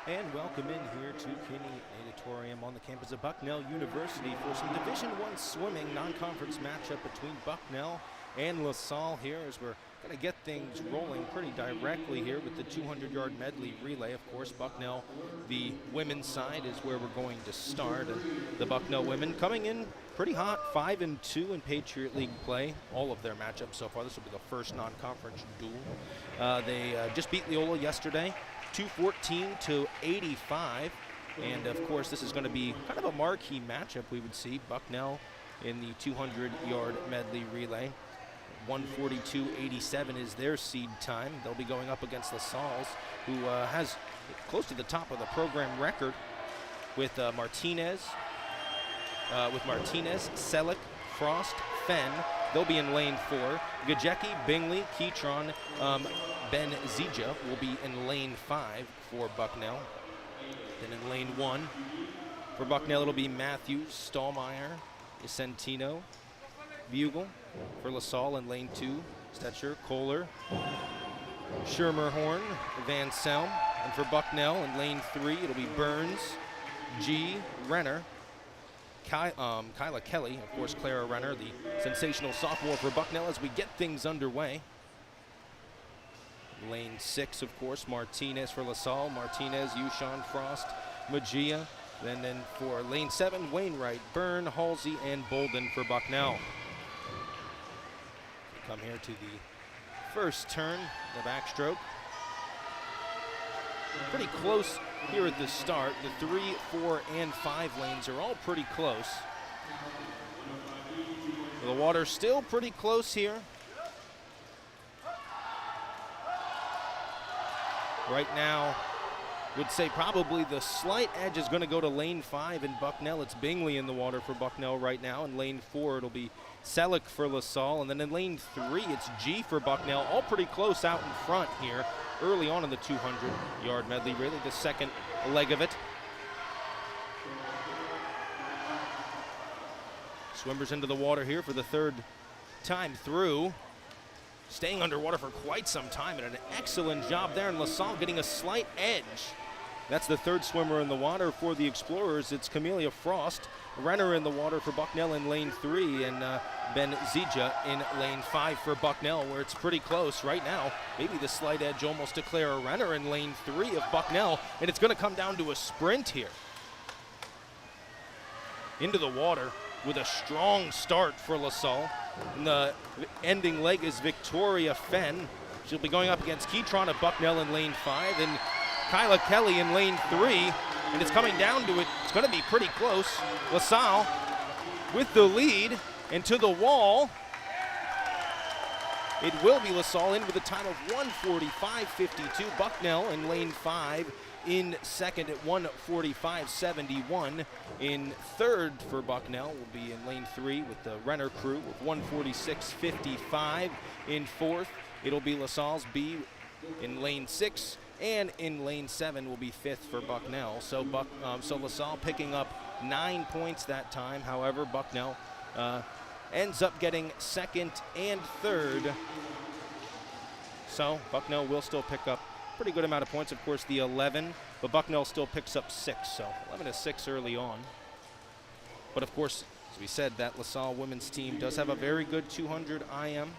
And welcome in here to Kinney Auditorium on the campus of Bucknell University for some Division I swimming non-conference matchup between Bucknell and LaSalle here, as we're going to get things rolling pretty directly here with the 200-yard medley relay. Of course, Bucknell, the women's side, is where we're going to start. And the Bucknell women coming in pretty hot, 5-2 in Patriot League play. All of their matchups so far. This will be the first non-conference duel. They just beat Loyola yesterday, 214-85. And of course, this is going to be kind of a marquee matchup. We would see Bucknell in the 200-yard medley relay. 142.87 is their seed time. They'll be going up against LaSalle's, who has close to the top of the program record with Martinez, Selleck, Frost, Fenn. They'll be in lane 4. Gajecki, Bingley, Keytron, Ben Zija will be in lane 5 for Bucknell. Then in lane 1 for Bucknell, it'll be Matthews, Stallmeyer, Vicentino, Bugle. For LaSalle in lane 2, Stetcher, Kohler, Schermerhorn, Van Selm. And for Bucknell in lane 3, it'll be Burns, G, Renner, Kyla Kelly, of course, Clara Renner, the sensational sophomore for Bucknell as we get things underway. Lane 6, of course, Martinez for LaSalle, Martinez, Yushan, Frost, Magia. Then for lane 7, Wainwright, Byrne, Halsey, and Bolden for Bucknell. Come here to the first turn, the backstroke. Pretty close here at the start. The 3, 4, and 5 lanes are all pretty close. The water's still pretty close here. Right now, would say probably the slight edge is going to go to lane 5 in Bucknell. It's Bingley in the water for Bucknell right now. In lane 4, it'll be Selleck for LaSalle. And then in lane 3, it's G for Bucknell. All pretty close out in front here early on in the 200-yard medley, really the second leg of it. Swimmers into the water here for the third time through. Staying underwater for quite some time, and an excellent job there. And LaSalle getting a slight edge. That's the third swimmer in the water for the Explorers. It's Camelia Frost. Renner in the water for Bucknell in lane 3, and Ben Zija in lane 5 for Bucknell, where it's pretty close right now. Maybe the slight edge almost to Clara Renner in lane 3 of Bucknell, and it's going to come down to a sprint here. Into the water with a strong start for LaSalle. And the ending leg is Victoria Fenn. She'll be going up against Keytron of Bucknell in lane 5, and Kyla Kelly in lane 3, and it's coming down to it. It's going to be pretty close. LaSalle with the lead and to the wall. It will be LaSalle in with a time of 1:45.52. Bucknell in lane 5 in second at 1:45.71. In third for Bucknell will be in lane 3 with the Renner crew with 1:46.55. In fourth, it'll be LaSalle's B in lane 6. And in lane 7 will be fifth for Bucknell. So LaSalle picking up 9 points that time. However, Bucknell ends up getting second and third. So Bucknell will still pick up a pretty good amount of points. Of course, the 11, but Bucknell still picks up 6. So 11-6 early on. But of course, as we said, that LaSalle women's team does have a very good 200 IM.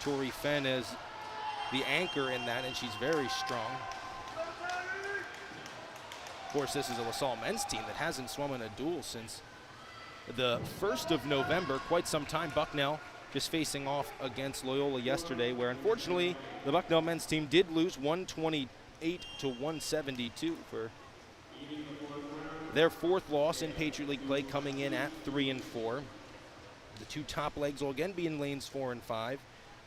Tori Fenn is the anchor in that, and she's very strong. Of course, this is a LaSalle men's team that hasn't swum in a duel since the 1st of November, quite some time. Bucknell just facing off against Loyola yesterday, where unfortunately the Bucknell men's team did lose 128-172 for their 4th loss in Patriot League play, coming in at 3-4. The 2 top legs will again be in lanes 4 and 5.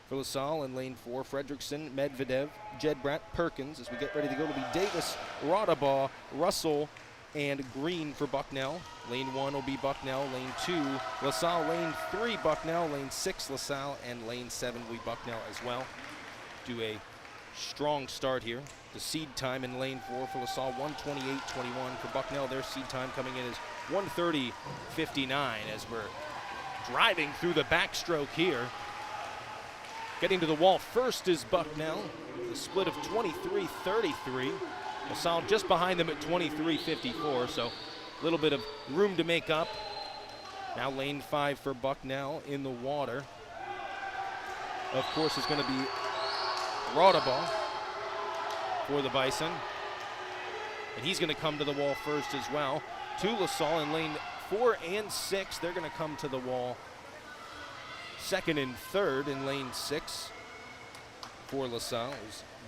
For LaSalle in lane 4, Fredrickson, Medvedev, Jedbrat, Perkins. As we get ready to go, it'll be Davis, Rodabaugh, Russell, and Green for Bucknell. Lane 1 will be Bucknell. Lane 2, LaSalle. Lane 3, Bucknell. Lane 6, LaSalle. And lane 7 will be Bucknell as well. Do a strong start here. The seed time in lane 4 for LaSalle, 1:28.21. For Bucknell, their seed time coming in is 1:30.59 as we're driving through the backstroke here. Getting to the wall first is Bucknell, the split of 23-33. LaSalle just behind them at 23-54, so a little bit of room to make up. Now lane 5 for Bucknell in the water. Of course, it's going to be Raudabaugh for the Bison. And he's going to come to the wall first as well. To LaSalle in lane 4 and 6. They're going to come to the wall second and third in lane 6 for LaSalle.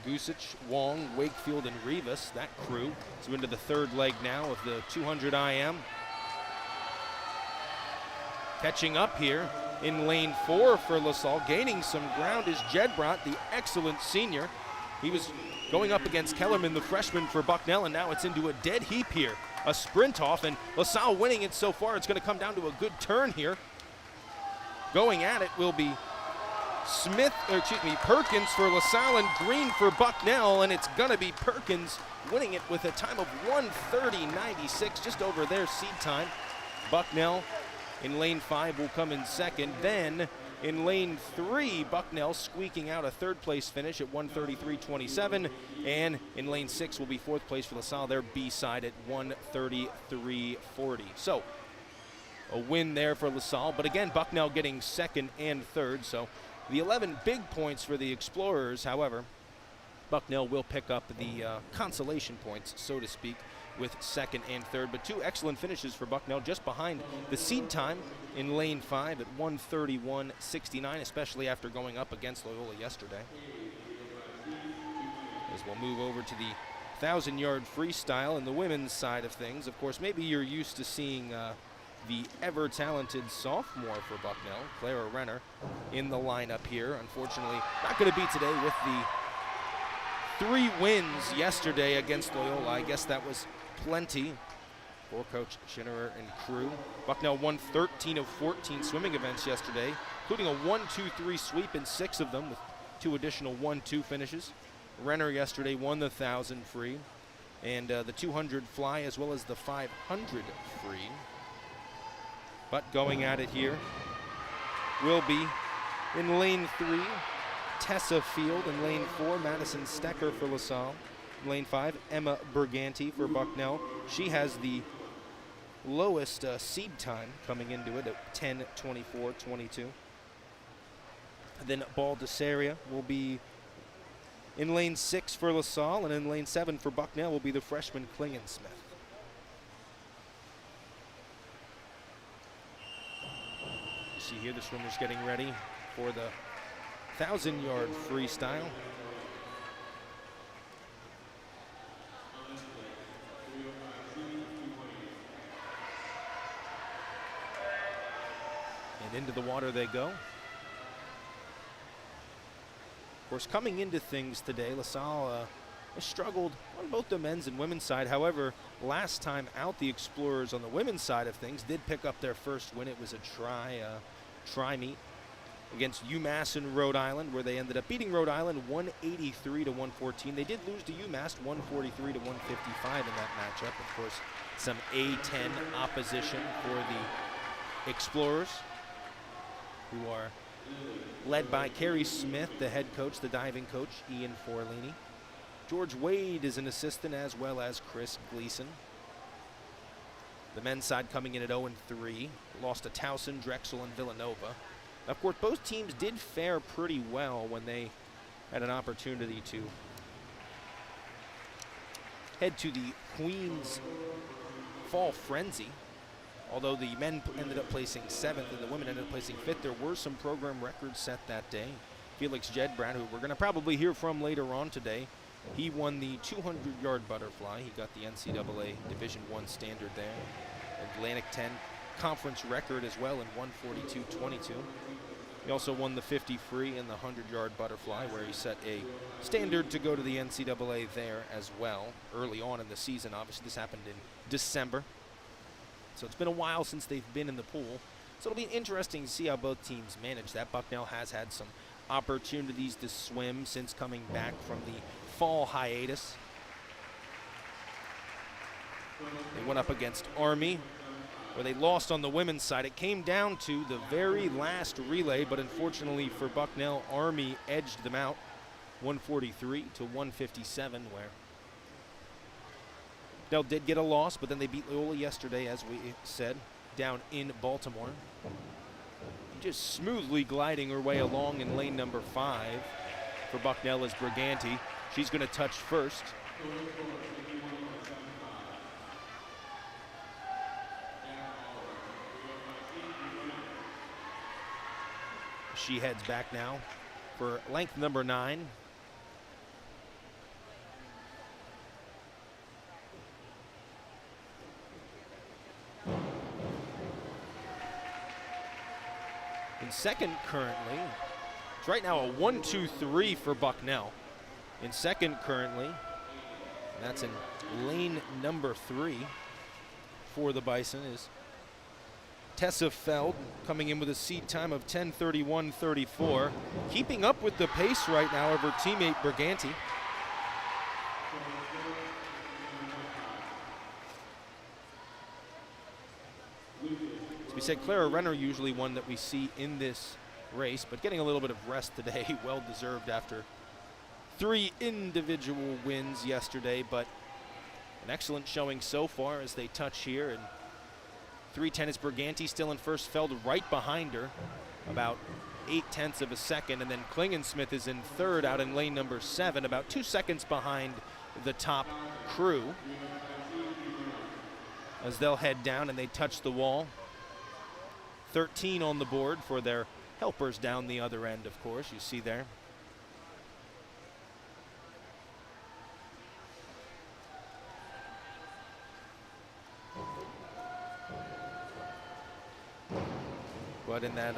Gusich, Wong, Wakefield, and Rivas, that crew. So into the third leg now of the 200 IM. Catching up here in lane 4 for LaSalle, gaining some ground is Jedbrot, the excellent senior. He was going up against Kellerman, the freshman for Bucknell, and now it's into a dead heap here. A sprint off, and LaSalle winning it so far. It's going to come down to a good turn here. Going at it will be Perkins for LaSalle and Green for Bucknell, and it's going to be Perkins winning it with a time of 1:30.96, just over their seed time. Bucknell in lane 5 will come in second. Then in lane 3, Bucknell squeaking out a third place finish at 1:33.27, and in lane 6 will be fourth place for LaSalle, their B side at 1:33.40. So a win there for LaSalle, but again, Bucknell getting second and third, so the 11 big points for the Explorers. However, Bucknell will pick up the consolation points, so to speak, with second and third. But two excellent finishes for Bucknell, just behind the seed time in lane 5 at 1:31.69, especially after going up against Loyola yesterday. As we'll move over to the 1,000-yard freestyle in the women's side of things. Of course, maybe you're used to seeing the ever-talented sophomore for Bucknell, Clara Renner, in the lineup here. Unfortunately, not going to be today with the 3 wins yesterday against Loyola. I guess that was plenty for Coach Schinnerer and crew. Bucknell won 13 of 14 swimming events yesterday, including a 1-2-3 sweep in 6 of them with 2 additional 1-2 finishes. Renner yesterday won the 1,000 free and the 200 fly as well as the 500 free. But going at it here will be in lane 3, Tessa Field. In lane 4, Madison Stecker for LaSalle. In lane 5, Emma Berganti for Bucknell. She has the lowest seed time coming into it at 10:24.22. Then Baldessaria will be in lane 6 for LaSalle, and in lane 7 for Bucknell will be the freshman Klingensmith. See here the swimmers getting ready for the 1,000-yard freestyle. And into the water they go. Of course, coming into things today, LaSalle has struggled on both the men's and women's side. However, last time out, the Explorers on the women's side of things did pick up their first win. It was a try meet against UMass in Rhode Island, where they ended up beating Rhode Island 183-114. They did lose to UMass 143-155 in that matchup. Of course, some A10 opposition for the Explorers, who are led by Carrie Smith, the head coach, the diving coach, Ian Forlini. George Wade is an assistant, as well as Chris Gleason. The men's side coming in at 0-3, lost to Towson, Drexel, and Villanova. Of course, both teams did fare pretty well when they had an opportunity to head to the Queens Fall Frenzy. Although the men ended up placing 7th and the women ended up placing 5th, there were some program records set that day. Felix Jedbrand, who we're going to probably hear from later on today, he won the 200-yard butterfly. He got the NCAA Division I standard there. Atlantic 10 conference record as well in 1:42.22. He also won the 50 free and the 100-yard butterfly, where he set a standard to go to the NCAA there as well early on in the season. Obviously, this happened in December. So it's been a while since they've been in the pool. So it'll be interesting to see how both teams manage that. Bucknell has had some opportunities to swim since coming back from the fall hiatus. They went up against Army where they lost on the women's side. It came down to the very last relay, but unfortunately for Bucknell, Army edged them out 143 to 157, where Bucknell did get a loss, but then they beat Loyola yesterday, as we said, down in Baltimore. Just smoothly gliding her way along in lane number 5 for Bucknell is Briganti. She's going to touch first. She heads back now for length number 9. In second currently, it's right now a 1-2-3 for Bucknell. In second currently, and that's in lane number 3 for the Bison, is Tessa Feld, coming in with a seed time of 10:31.34. Keeping up with the pace right now of her teammate Briganti. As we said, Clara Renner usually one that we see in this race, but getting a little bit of rest today, well deserved after 3 individual wins yesterday, but an excellent showing so far as they touch here. And 3:10 is Briganti still in first, Feld right behind her, about 0.8 of a second, and then Klingensmith is in third out in lane number 7, about 2 seconds behind the top crew as they'll head down and they touch the wall. 13 on the board for their helpers down the other end, of course, you see there. But in that,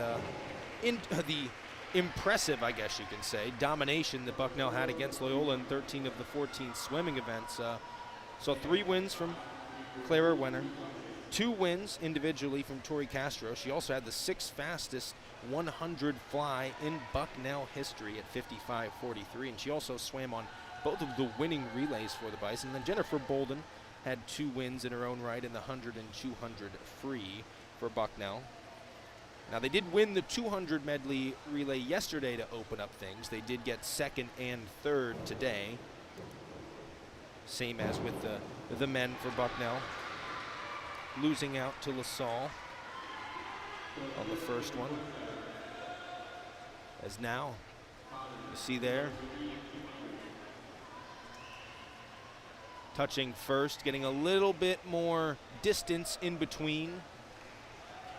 the impressive, I guess you can say, domination that Bucknell had against Loyola in 13 of the 14 swimming events. So 3 wins from Clara Renner, 2 wins individually from Tori Castro. She also had the 6th fastest 100 fly in Bucknell history at 55:43, and she also swam on both of the winning relays for the Bison. And then Jennifer Bolden had 2 wins in her own right in the 100 and 200 free for Bucknell. Now, they did win the 200 medley relay yesterday to open up things. They did get 2nd and 3rd today. Same as with the men for Bucknell. Losing out to LaSalle on the first one. As now, you see there, touching first, getting a little bit more distance in between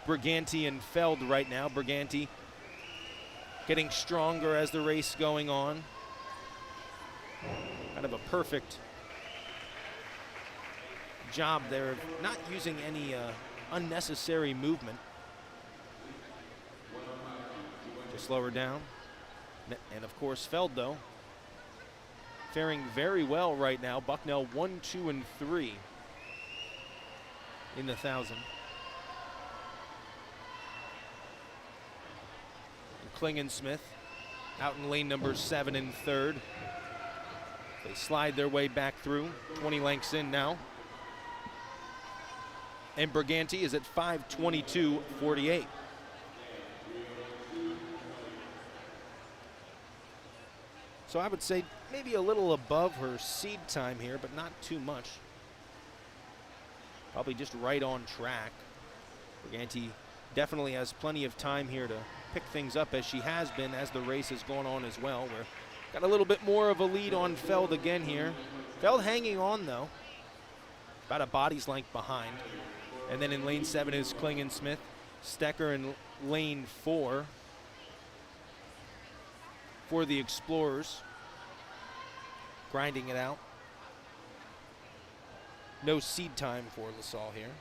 Briganti and Feld right now. Briganti getting stronger as the race going on. Kind of a perfect job there of not using any unnecessary movement to slow her down. And of course Feld, though, faring very well right now. Bucknell 1, 2, and 3 in the 1,000. Klingensmith out in lane number 7 and 3rd. They slide their way back through, 20 lengths in now. And Briganti is at 5:22.48. So I would say maybe a little above her seed time here, but not too much. Probably just right on track. Briganti definitely has plenty of time here to pick things up, as she has been as the race has gone on as well. We're got a little bit more of a lead on Feld again here. Feld hanging on, though, about a body's length behind. And then in lane 7 is Klingensmith. Stecker in lane 4 for the Explorers, grinding it out. No seed time for LaSalle here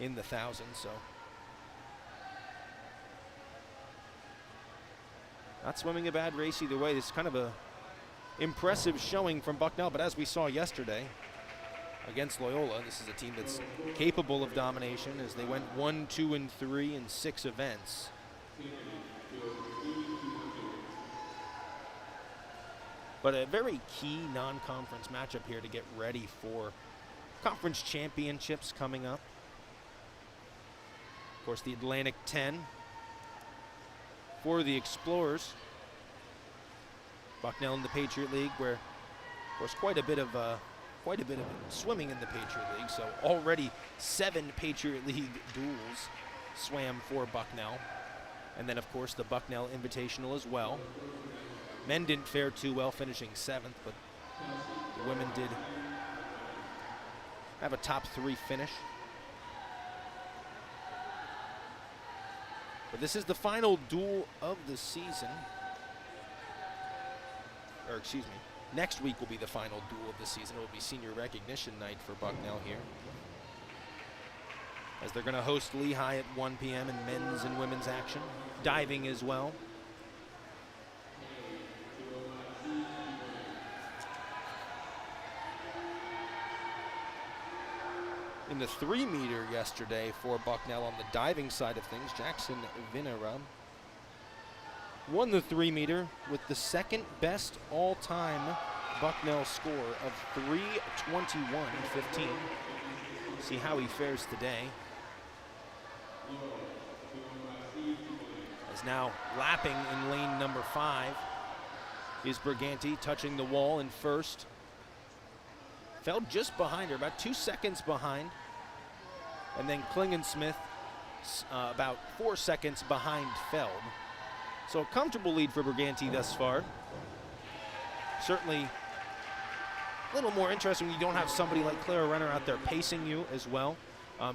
in the 1,000, so not swimming a bad race either way. It's kind of a impressive showing from Bucknell, but as we saw yesterday against Loyola, this is a team that's capable of domination, as they went 1, 2, and 3 in 6 events. But a very key non-conference matchup here to get ready for conference championships coming up. Of course, the Atlantic 10 for the Explorers. Bucknell in the Patriot League, where, of course, quite a bit of swimming in the Patriot League. So already 7 Patriot League duels swam for Bucknell. And then, of course, the Bucknell Invitational as well. Men didn't fare too well, finishing 7th, but the women did have a top 3 finish. But this is the final duel of the season. Or excuse me, next week will be the final duel of the season. It will be senior recognition night for Bucknell here, as they're going to host Lehigh at 1 p.m. in men's and women's action. Diving as well. In the 3-meter yesterday for Bucknell on the diving side of things, Jackson Vinera won the 3-meter with the second best all-time Bucknell score of 3:21.15. See how he fares today. As now lapping in lane number 5 is Briganti, touching the wall in first. Feld just behind her, about 2 seconds behind. And then Klingensmith about 4 seconds behind Feld. So a comfortable lead for Briganti thus far. Certainly a little more interesting when you don't have somebody like Clara Renner out there pacing you as well.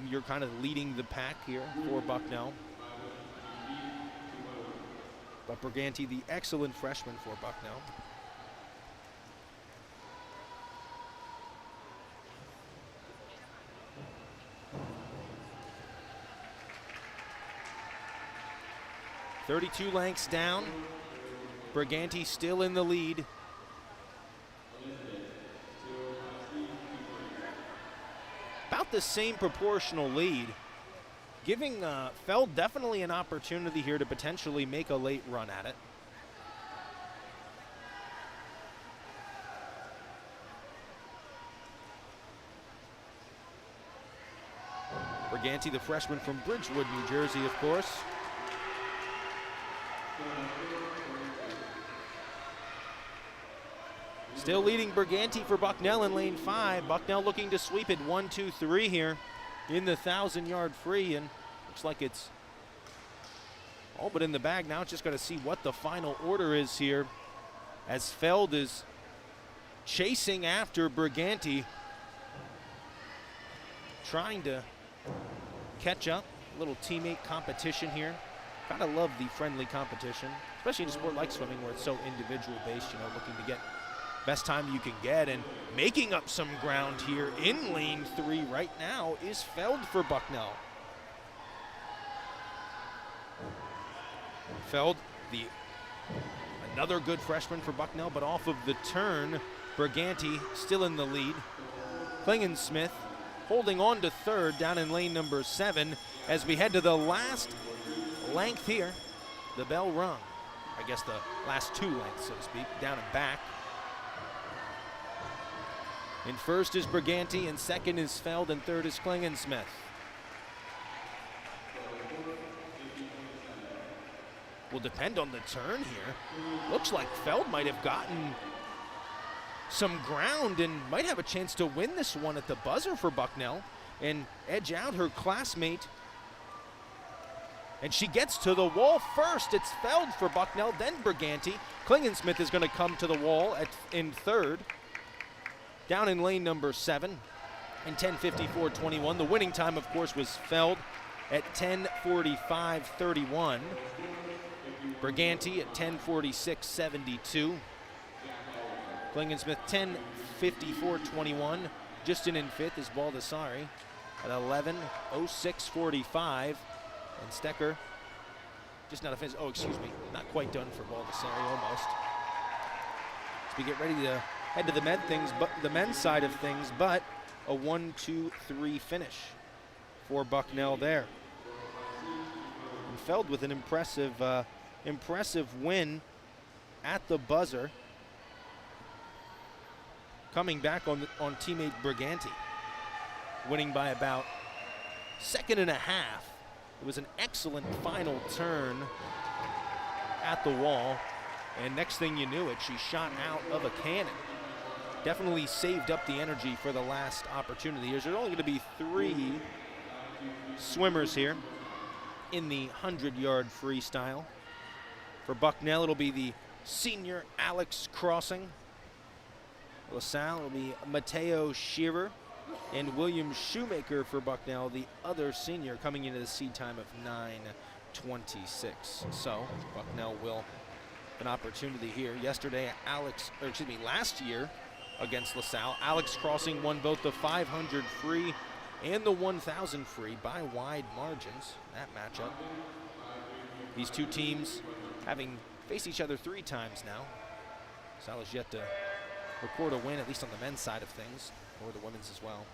You're kind of leading the pack here for Bucknell. But Briganti, the excellent freshman for Bucknell. .32 lengths down. Briganti still in the lead. About the same proportional lead, giving Feld definitely an opportunity here to potentially make a late run at it. Briganti, the freshman from Bridgewood, New Jersey, of course. Still leading Briganti for Bucknell in lane 5. Bucknell looking to sweep it 1, 2, 3 here in the 1,000-yard free, and looks like it's all but in the bag. Now it's just got to see what the final order is here, as Feld is chasing after Briganti, trying to catch up. A little teammate competition here. Gotta love the friendly competition, especially in a sport like swimming where it's so individual based, you know, looking to get best time you can get. And making up some ground here in lane 3 right now is Feld for Bucknell. Feld, another good freshman for Bucknell, but off of the turn, Briganti still in the lead. Klingensmith holding on to third down in lane number 7 as we head to the last length here. The bell rung. I guess the last 2 lengths, so to speak, down and back. In first is Briganti, in second is Feld, and third is Klingensmith. Will depend on the turn here. Looks like Feld might have gotten some ground and might have a chance to win this one at the buzzer for Bucknell and edge out her classmate. And she gets to the wall first. It's Feld for Bucknell, then Briganti. Klingensmith is going to come to the wall in third. Down in lane number 7 in 10:54.21. The winning time, of course, was Feld at 10:45.31. Briganti at 10:46.72. Klingensmith 10:54.21. Justin in 5th is Baldessari at 11:06.45. And Stecker just not a finish. Oh, excuse me, not quite done for Baldessari, almost. As we get ready to head to the men's side of things, but a 1-2-3 finish for Bucknell there. And Feld with an impressive win at the buzzer, coming back on teammate Briganti, winning by about 1.5 seconds It was an excellent final turn at the wall, and next thing you knew it, she shot out of a cannon. Definitely saved up the energy for the last opportunity. There's only going to be 3 swimmers here in the 100-yard freestyle. For Bucknell, it'll be the senior Alex Crossing. LaSalle will be Mateo Shearer and William Shoemaker for Bucknell, the other senior, coming into the seed time of 9:26. So Bucknell will have an opportunity here. Last year against LaSalle, Alex Crossing won both the 500 free and the 1,000 free by wide margins, that matchup. These two teams having faced each other 3 times now. Salle has yet to record a win, at least on the men's side of things, or the women's as well.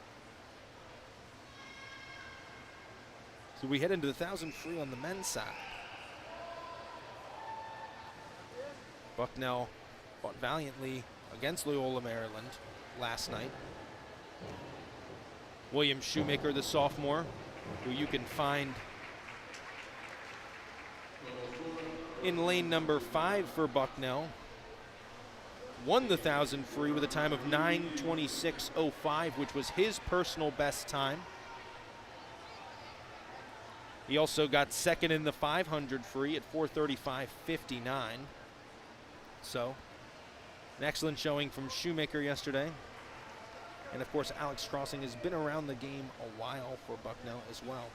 So we head into the 1,000 free on the men's side. Bucknell fought valiantly against Loyola, Maryland last night. William Shoemaker, the sophomore, who you can find in lane number 5 for Bucknell, won the 1,000 free with a time of 9:26.05, which was his personal best time. He also got second in the 500 free at 4:35.59. So, an excellent showing from Shoemaker yesterday. And of course, Alex Crossing has been around the game a while for Bucknell as well.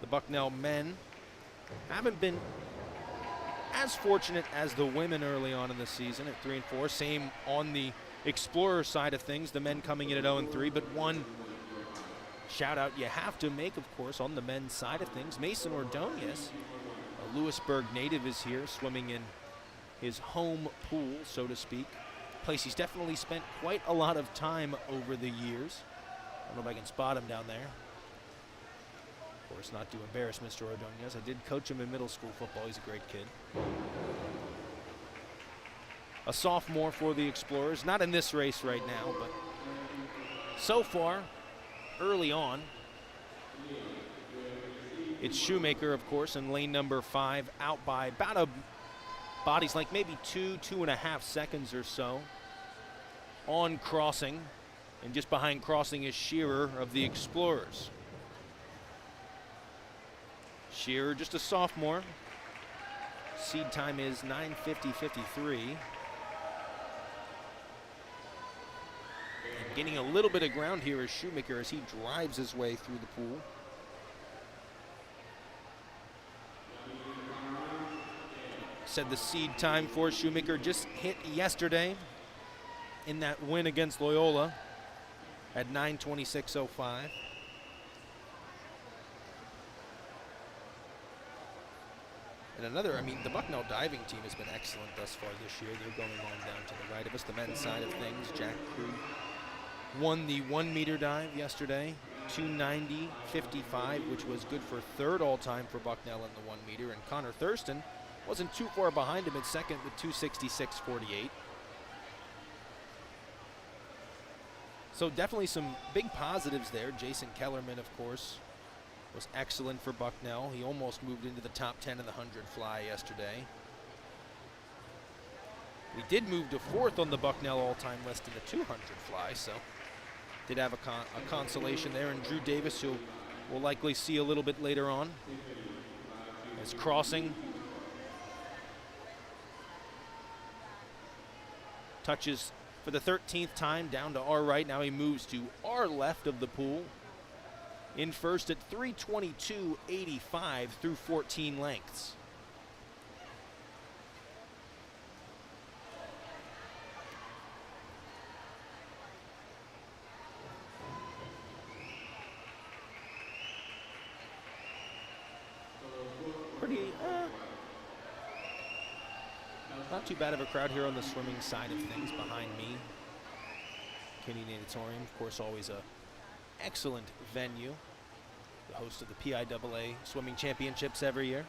The Bucknell men haven't been as fortunate as the women early on in the season at 3-4. Same on the Explorer side of things, the men coming in at 0-3, but one shout out you have to make, of course, on the men's side of things. Mason Ordonez, a Lewisburg native, is here swimming in his home pool, so to speak. Place he's definitely spent quite a lot of time over the years. I don't know if I can spot him down there. Of course, not to embarrass Mr. Ordonez. I did coach him in middle school football. He's a great kid. A sophomore for the Explorers. Not in this race right now, but so far, early on, it's Shoemaker, of course, in lane number 5, out by about a body's like maybe 2.5 seconds or so on Crossing. And just behind Crossing is Shearer of the Explorers. Shearer, just a sophomore. Seed time is 9:50.53. And gaining a little bit of ground here is Shoemaker as he drives his way through the pool. Said the seed time for Shoemaker just hit yesterday in that win against Loyola at 9:26.05. And another, the Bucknell diving team has been excellent thus far this year. They're going on down to the right of us, the men's side of things. Jack Crew won the 1-meter dive yesterday, 290.55, which was good for 3rd all-time for Bucknell in the 1-meter. And Connor Thurston wasn't too far behind him at 2nd with 266.48. So definitely some big positives there. Jason Kellerman, of course, was excellent for Bucknell. He almost moved into the top 10 in the 100 fly yesterday. We did move to 4th on the Bucknell all-time list in the 200 fly, so did have a consolation there. And Drew Davis, who we'll likely see a little bit later on, as Crossing touches for the 13th time down to our right. Now he moves to our left of the pool. In first at 3:22.85 through 14 lengths. Pretty, not too bad of a crowd here on the swimming side of things behind me. Kinney Natatorium, of course, always a excellent venue, the host of the PIAA Swimming Championships every year.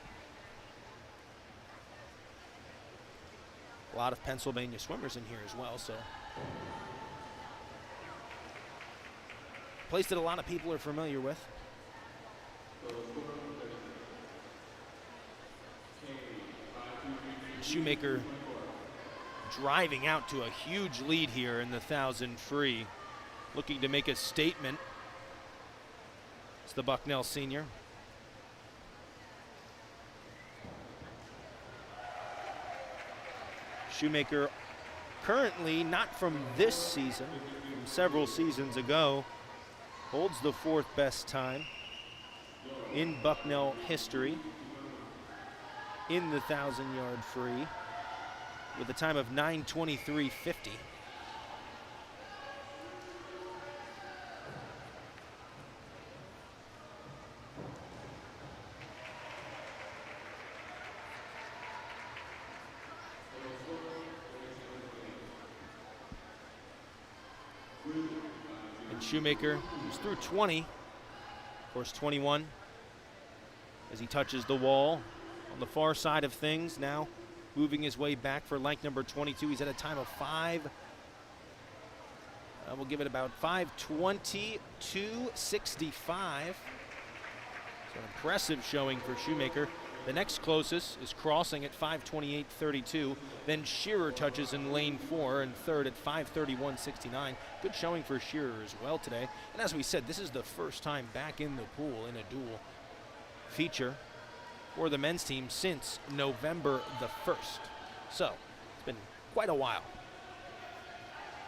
A lot of Pennsylvania swimmers in here as well, so place that a lot of people are familiar with. Shoemaker driving out to a huge lead here in the 1,000 free, looking to make a statement. It's the Bucknell senior. Shoemaker currently, not from this season, from several seasons ago, holds the 4th best time in Bucknell history in the 1,000-yard free with a time of 9:23.50. And Shoemaker, who's through 20, of course 21, as he touches the wall on the far side of things, now moving his way back for length number 22. He's at a time of we'll give it about 5:22.65. So an impressive showing for Shoemaker. The next closest is Crossing at 5:28.32. Then Shearer touches in lane 4 and third at 5:31.69. Good showing for Shearer as well today. And as we said, this is the first time back in the pool in a dual feature for the men's team since November the 1st. So it's been quite a while.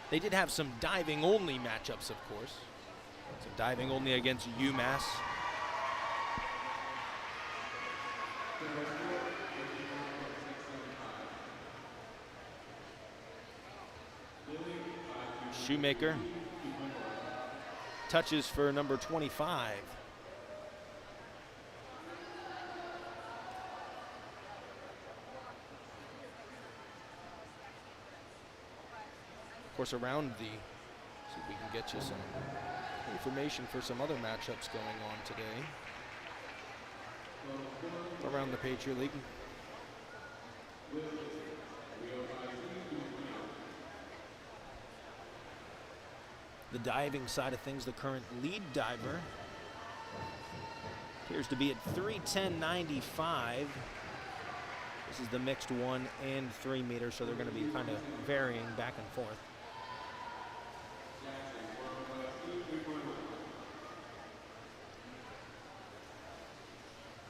They did have some diving only matchups, of course. So diving only against UMass. Shoemaker touches for number 25. Of course, around the, see if we can get you some information for some other matchups going on today around the Patriot League. The diving side of things, the current lead diver appears to be at 3:10.95. This is the mixed 1 and 3 meter, so they're going to be kind of varying back and forth.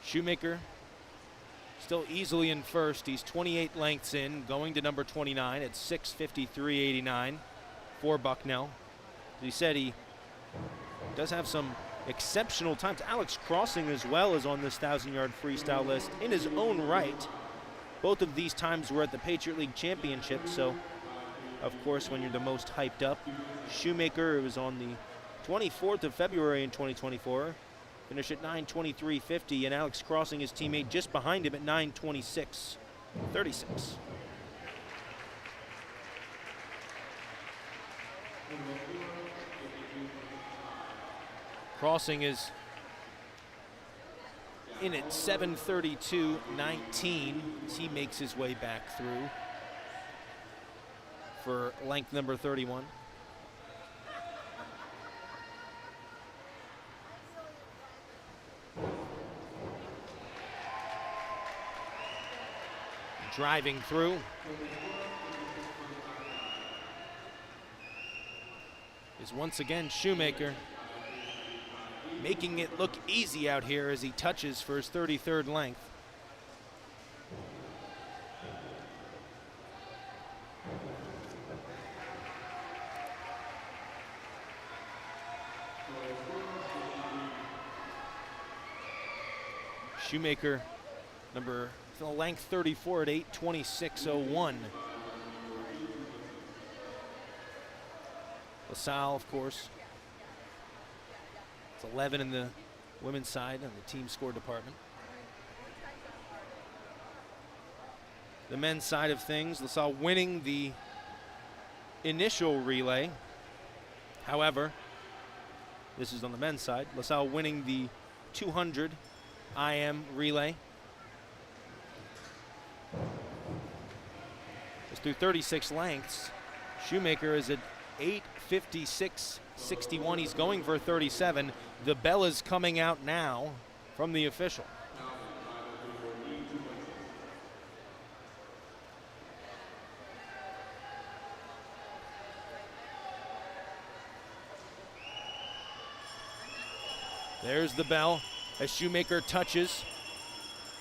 Shoemaker still easily in first. He's 28 lengths in, going to number 29 at 6:53.89 for Bucknell. As he said, he does have some exceptional times. Alex Crossing as well is on this 1,000-yard freestyle list in his own right. Both of these times were at the Patriot League Championship, so of course when you're the most hyped up. Shoemaker was on the 24th of February in 2024, finished at 9:23.50, and Alex Crossing, his teammate, just behind him at 9:26.36. Crossing is in at 7:32.19 as he makes his way back through for length number 31. Driving through. Is once again Shoemaker, making it look easy out here as he touches for his 33rd length. Shoemaker, number length 34 at 8:26.01. LaSalle, of course, it's 11 in the women's side on the team score department. The men's side of things, LaSalle winning the initial relay. However, this is on the men's side, LaSalle winning the 200 IM relay. It's through 36 lengths. Shoemaker is at 8:56.69. 61. He's going for 37. The bell is coming out now from the official. There's the bell as Shoemaker touches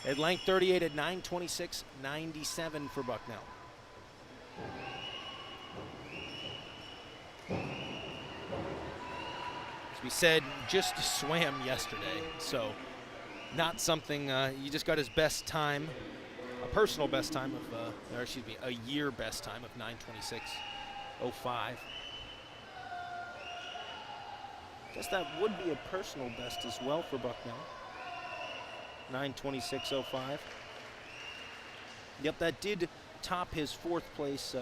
at length 38 at 9:26.97 for Bucknell. As we said, just swam yesterday, so not something, he just got his best time, a personal best time of, or excuse me, a year best time of 9:26.05. Guess that would be a personal best as well for Bucknell. 9:26.05. Yep, that did top his fourth place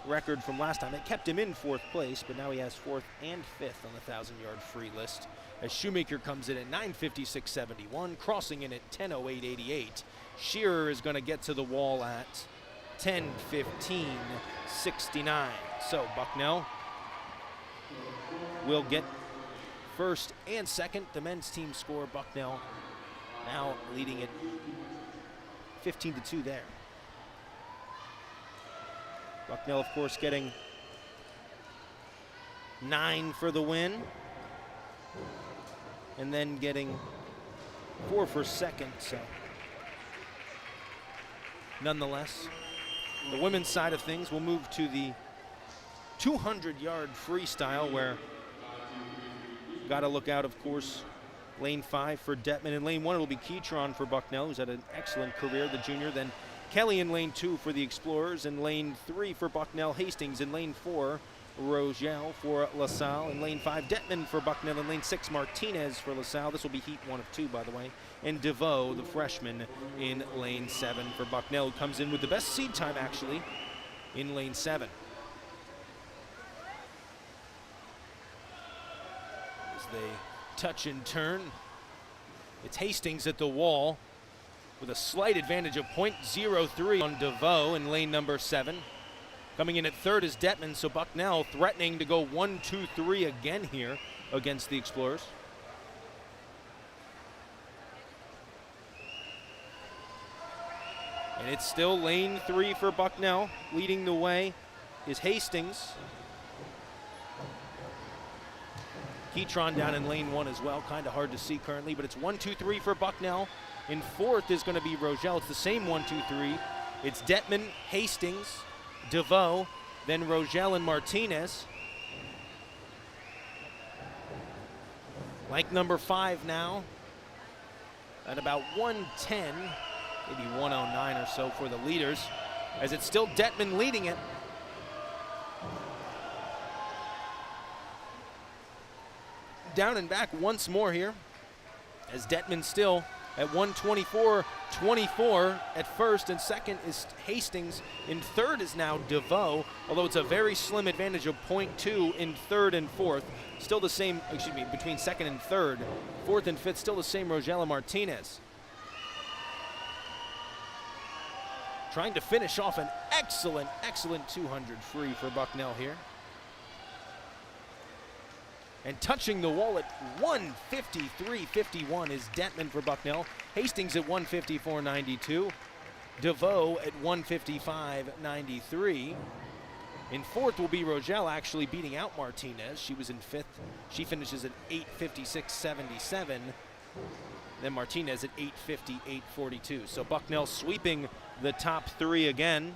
record from last time. It kept him in fourth place, but now he has fourth and fifth on the 1,000-yard free list. As Shoemaker comes in at 9:56.71, crossing in at 10:08.88. Shearer is going to get to the wall at 10:15.69. So Bucknell will get first and second. The men's team score, Bucknell now leading it 15-2 there. Bucknell, of course, getting 9 for the win, and then getting 4 for second. So nonetheless, the women's side of things will move to the 200-yard freestyle, where got to look out, of course, lane 5 for Detman. In lane 1, it'll be Keytron for Bucknell, who's had an excellent career, the junior. Then Kelly in lane 2 for the Explorers. In lane 3 for Bucknell, Hastings. In lane 4, Rogel for LaSalle. In lane 5, Detman for Bucknell. In lane 6, Martinez for LaSalle. This will be heat 1 of 2, by the way. And DeVoe, the freshman, in lane 7 for Bucknell, who comes in with the best seed time, actually, in lane 7. They touch and turn. It's Hastings at the wall with a slight advantage of .03 on DeVoe in lane number 7. Coming in at third is Detman, so Bucknell threatening to go 1-2-3 again here against the Explorers. And it's still lane 3 for Bucknell. Leading the way is Hastings. Keytron down in lane 1 as well, kind of hard to see currently, but it's 1-2-3 for Bucknell. In fourth is going to be Rogel. It's the same 1-2-3. It's Detman, Hastings, DeVoe, then Rogel and Martinez. Blank number 5 now at about 110, maybe 109 or so for the leaders, as it's still Detman leading it. Down and back once more here, as Detman still at 124.24 at first, and second is Hastings. In third is now DeVoe, although it's a very slim advantage of .2 in third and fourth. Still the same, excuse me, between second and third. Fourth and fifth, still the same Rogel and Martinez. Trying to finish off an excellent 200 free for Bucknell here. And touching the wall at 153.51 is Detman for Bucknell. Hastings at 154.92. DeVoe at 155.93. In fourth will be Rogel, actually beating out Martinez. She was in fifth. She finishes at 856.77. Then Martinez at 850.842. So Bucknell sweeping the top 3 again.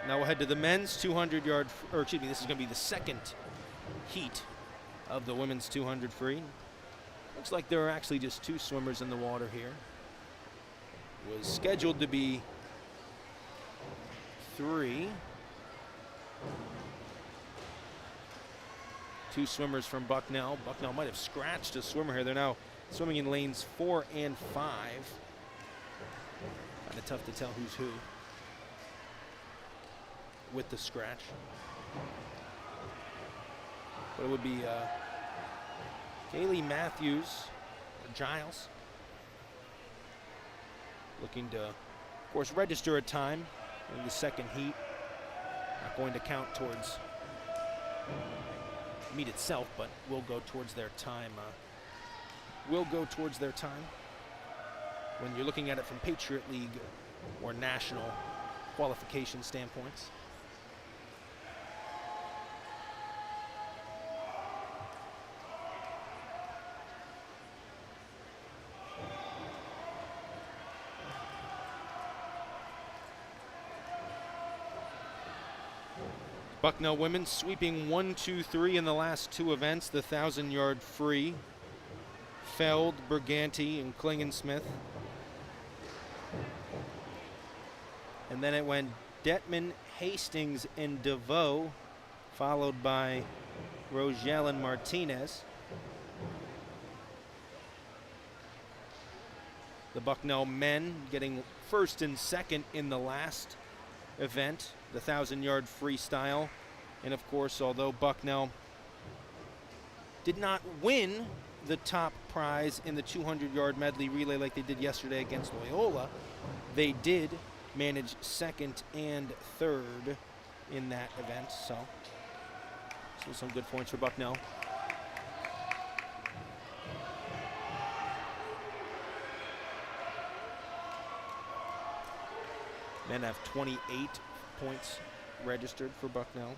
Now we'll head to the men's 200-yard, or excuse me, this is going to be the second heat of the women's 200 free. Looks like there are actually just 2 swimmers in the water here. It was scheduled to be 3. 2 swimmers from Bucknell. Bucknell might have scratched a swimmer here. They're now swimming in lanes 4 and 5. Kind of tough to tell who's who with the scratch. But it would be Kaylee Matthews, or Giles, looking to, of course, register a time in the second heat. Not going to count towards meet itself, but will go towards their time. When you're looking at it from Patriot League or national qualification standpoints. Bucknell women sweeping 1, 2, 3 in the last two events. The 1,000-yard free. Feld, Briganti, and Klingensmith. And then it went Detman, Hastings, and DeVoe, followed by Rogel and Martinez. The Bucknell men getting first and second in the last event, the 1,000-yard freestyle. And of course, although Bucknell did not win the top prize in the 200-yard medley relay like they did yesterday against Loyola, they did manage second and third in that event. So some good points for Bucknell. Men have 28 points registered for Bucknell,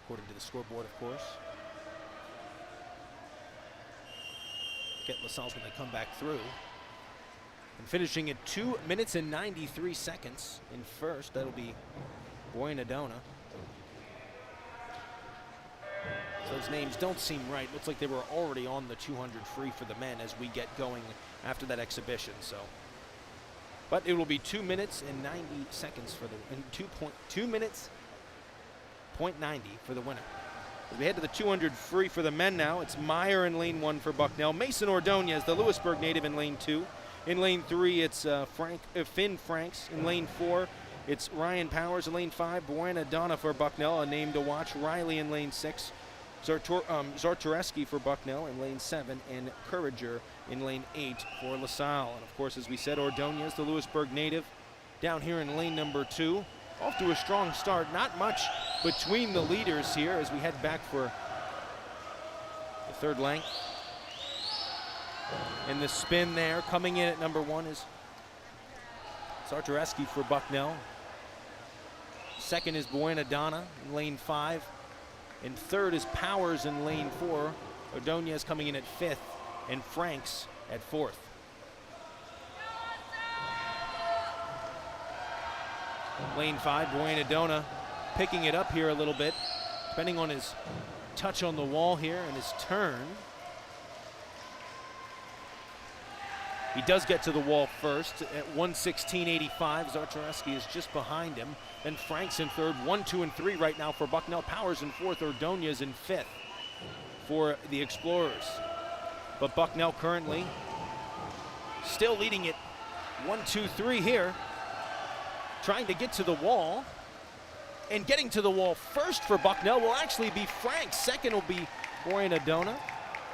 according to the scoreboard, of course. Get LaSalle's when they come back through. And finishing at 2 minutes and 93 seconds in first, that'll be Buenadona. So those names don't seem right. Looks like they were already on the 200 free for the men as we get going after that exhibition. So, but it will be 2 minutes and 90 seconds for the, and 2 minutes, 0.90 for the winner. As we head to the 200 free for the men now, it's Meyer in lane 1 for Bucknell. Mason Ordonez, the Lewisburg native, in lane 2. In lane 3, it's Finn Franks. In lane 4, it's Ryan Powers. In lane 5, Buenadona for Bucknell, a name to watch. Riley in lane 6. Zartareski for Bucknell in lane 7, and Courager in lane 8 for LaSalle. And of course, as we said, Ordonez, the Lewisburg native, down here in lane number 2. Off to a strong start. Not much between the leaders here as we head back for the third length. And the spin there, coming in at number 1, is Zartareski for Bucknell. Second is Buenadona in lane 5. And third is Powers in lane 4. Ordonez coming in at 5th, and Franks at 4th. Lane 5, Buenadona picking it up here a little bit, depending on his touch on the wall here and his turn. He does get to the wall first at 1:16.85. Zartareski is just behind him. Then Franks in third, 1, 2, and 3 right now for Bucknell. Powers in fourth, Ordonez in 5th for the Explorers. But Bucknell currently still leading it 1, 2, 3 here. Trying to get to the wall. And getting to the wall first for Bucknell will actually be Franks. Second will be Buenadona.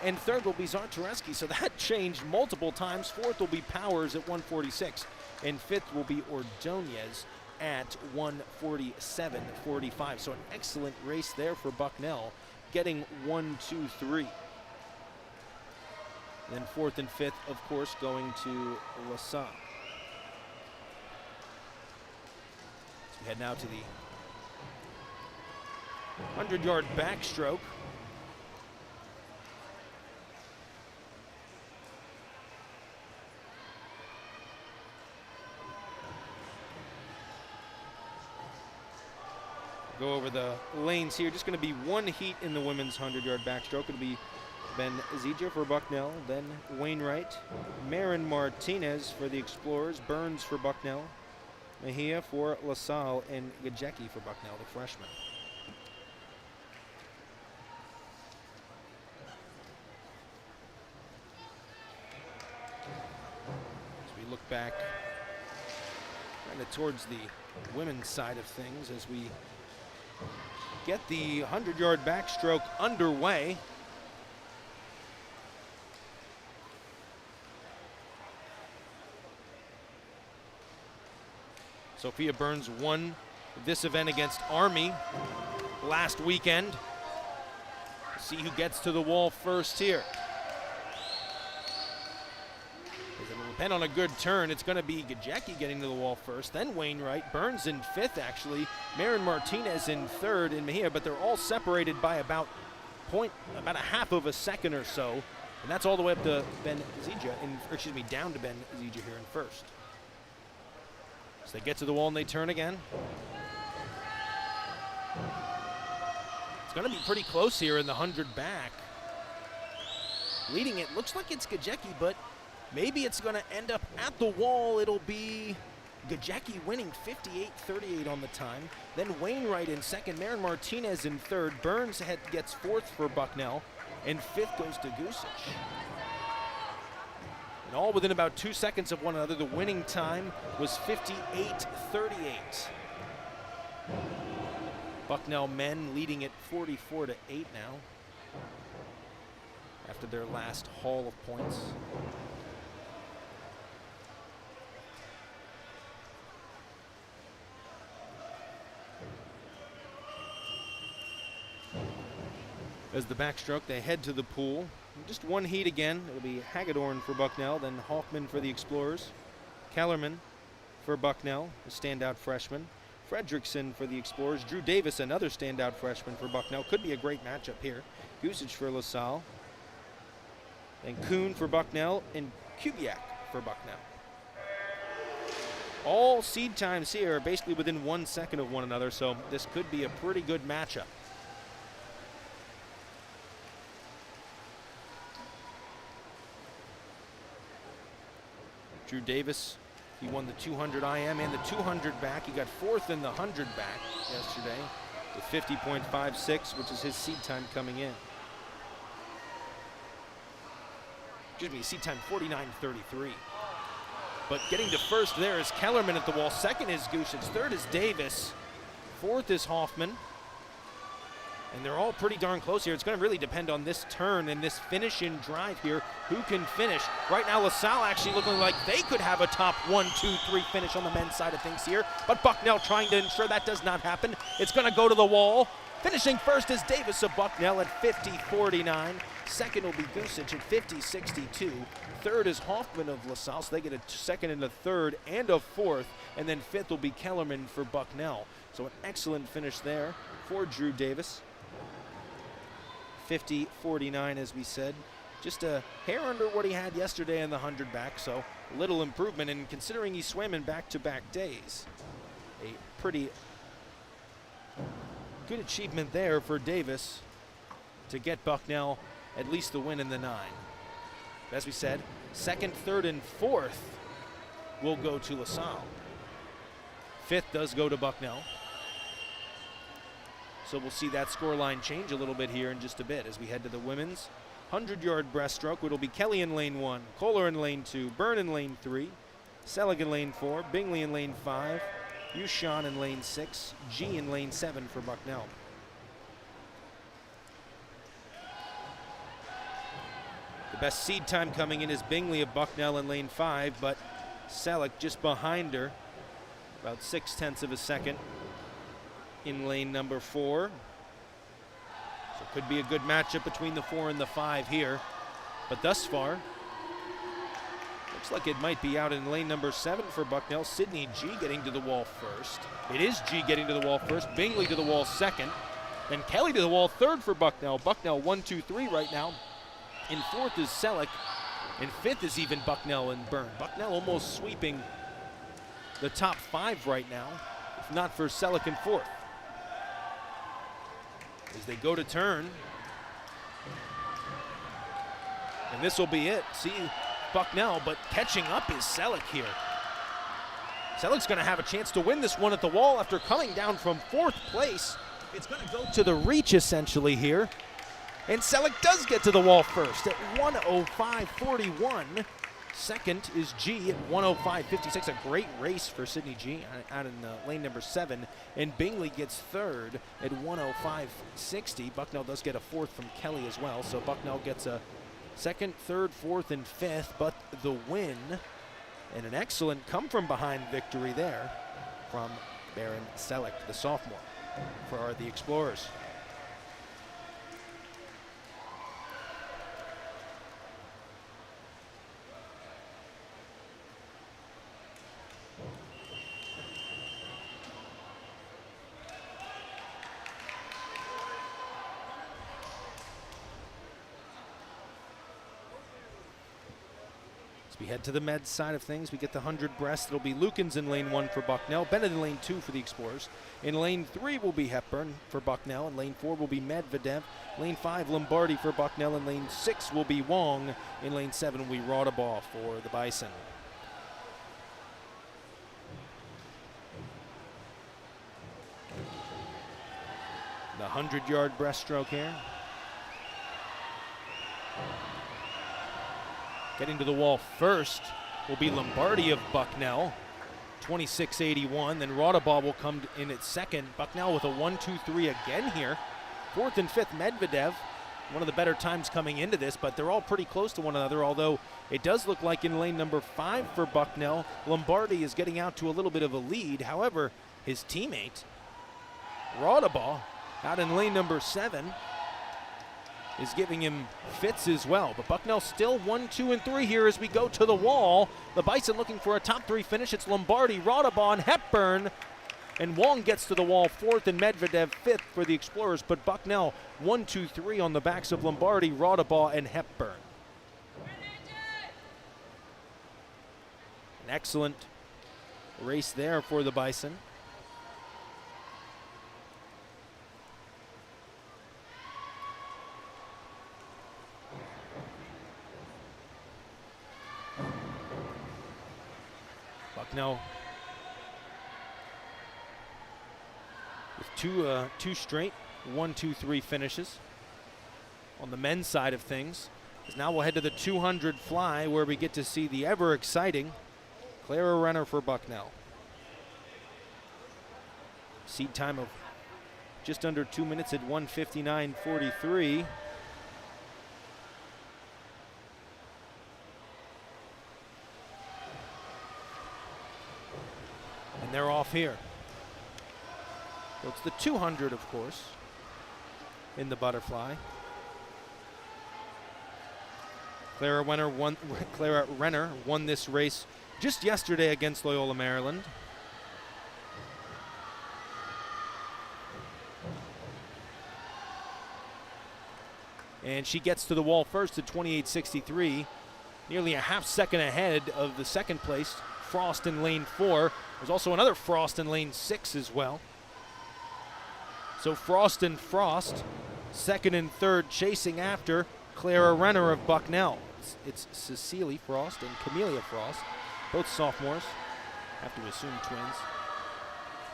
And third will be Zartareski. So that changed multiple times. Fourth will be Powers at 1:46. And fifth will be Ordonez at 1:47.45. So an excellent race there for Bucknell, getting 1, 2, 3. Then fourth and fifth, of course, going to LaSalle. So we head now to the 100-yard backstroke. Go over the lanes here. Just going to be one heat in the women's 100-yard backstroke. It'll be Ben Zija for Bucknell, then Wainwright, Marin Martinez for the Explorers, Burns for Bucknell, Mejia for LaSalle, and Gajecki for Bucknell, the freshman. As we look back kind of towards the women's side of things as we get the 100-yard backstroke underway. Sophia Burns won this event against Army last weekend. See who gets to the wall first here. It'll depend on a good turn. It's going to be Gajecki getting to the wall first, then Wainwright. Burns in fifth, actually. Marin Martinez in third, and Mejia, but they're all separated by about a half of a second or so. And that's all the way up to Ben Zija, down to Ben Zija here in first. So they get to the wall and they turn again. It's going to be pretty close here in the 100 back. Leading it, looks like it's Gajecki, but maybe it's going to end up at the wall. It'll be Gajecki winning 58-38 on the time. Then Wainwright in second, Marin Martinez in third. Burns gets fourth for Bucknell, and fifth goes to Gusic. And all within about 2 seconds of one another. The winning time was 58-38. Bucknell men leading it 44-8 now after their last haul of points. As the backstroke, they head to the pool. Just one heat again. It'll be Hagedorn for Bucknell, then Hoffman for the Explorers. Kellerman for Bucknell, a standout freshman. Fredrickson for the Explorers. Drew Davis, another standout freshman for Bucknell. Could be a great matchup here. Gusic for LaSalle. Then Kuhn for Bucknell and Kubiak for Bucknell. All seed times here are basically within 1 second of one another, so this could be a pretty good matchup. Drew Davis, he won the 200 IM and the 200 back. He got fourth in the 100 back yesterday with 50.56, which is his seed time coming in. Seed time 49.33. But getting to first there is Kellerman at the wall. Second is Gusic. Third is Davis. Fourth is Hoffman. And they're all pretty darn close here. It's going to really depend on this turn and this finish-in drive here. Who can finish? Right now, LaSalle actually looking like they could have a top 1, 2, 3 finish on the men's side of things here. But Bucknell trying to ensure that does not happen. It's going to go to the wall. Finishing first is Davis of Bucknell at 50.49. Second will be Gusic at 50.62. Third is Hoffman of LaSalle, so they get a second and a third and a fourth. And then fifth will be Kellerman for Bucknell. So an excellent finish there for Drew Davis. 50.49, as we said. Just a hair under what he had yesterday in the 100 back, so a little improvement. And considering he swam in back-to-back days, a pretty good achievement there for Davis to get Bucknell at least the win in the 9. As we said, second, third, and fourth will go to LaSalle. Fifth does go to Bucknell. So we'll see that scoreline change a little bit here in just a bit as we head to the women's 100-yard breaststroke. It'll be Kelly in lane 1, Kohler in lane 2, Byrne in lane 3, Selig in lane 4, Bingley in lane 5, Yushan in lane 6, G in lane 7 for Bucknell. The best seed time coming in is Bingley of Bucknell in lane 5, but Selig just behind her, about 0.6 of a second in lane number 4. So it could be a good matchup between the 4 and the 5 here. But thus far, looks like it might be out in lane number 7 for Bucknell. Sydney G getting to the wall first. It is G getting to the wall first. Bingley to the wall second. Then Kelly to the wall third for Bucknell. Bucknell 1, 2, 3 right now. In fourth is Selig. In fifth is even Bucknell and Byrne. Bucknell almost sweeping the top 5 right now, if not for Selig in fourth. As they go to turn. And this will be it. See Bucknell, but catching up is Selig here. Selig's going to have a chance to win this one at the wall after coming down from 4th place. It's going to go to the reach essentially here. And Selig does get to the wall first at 1:05.41. Second is G at 105.56. A great race for Sydney G out in lane number 7. And Bingley gets third at 105.60. Bucknell does get a fourth from Kelly as well. So Bucknell gets a second, third, fourth, and fifth. But the win and an excellent come-from-behind victory there from Baron Selleck, the sophomore, for the Explorers. We head to the men's side of things. We get the 100 breast. It'll be Lukens in lane 1 for Bucknell. Bennett in lane 2 for the Explorers. In lane 3 will be Hepburn for Bucknell. In lane 4 will be Medvedev. Lane 5, Lombardi for Bucknell. In lane 6 will be Wong. In lane 7 will be Raudabaugh for the Bison. The 100-yard breaststroke here. Getting to the wall first will be Lombardi of Bucknell, 26.81. Then Raudabaugh will come in at second. Bucknell with a 1-2-3 again here. Fourth and fifth, Medvedev. One of the better times coming into this, but they're all pretty close to one another, although it does look like in lane number 5 for Bucknell, Lombardi is getting out to a little bit of a lead. However, his teammate, Raudabaugh, out in lane number 7, is giving him fits as well. But Bucknell still 1, 2, and 3 here as we go to the wall. The Bison looking for a top 3 finish. It's Lombardi, Raudabaugh, and Hepburn. And Wong gets to the wall 4th and Medvedev 5th for the Explorers. But Bucknell 1, 2, 3 on the backs of Lombardi, Raudabaugh, and Hepburn. An excellent race there for the Bison. Bucknell with two straight 1, 2, 3 finishes on the men's side of things. Now we'll head to the 200 fly where we get to see the ever exciting Clara Renner for Bucknell. Seed time of just under 2 minutes at 1:59.43. They're off here. So it's the 200, of course, in the butterfly. Clara Renner won this race just yesterday against Loyola Maryland. And she gets to the wall first at 28.63, nearly a half second ahead of the second place, Frost in lane 4. There's also another Frost in lane 6 as well. So Frost and Frost, second and third, chasing after Clara Renner of Bucknell. It's Cecily Frost and Camelia Frost, both sophomores. Have to assume twins,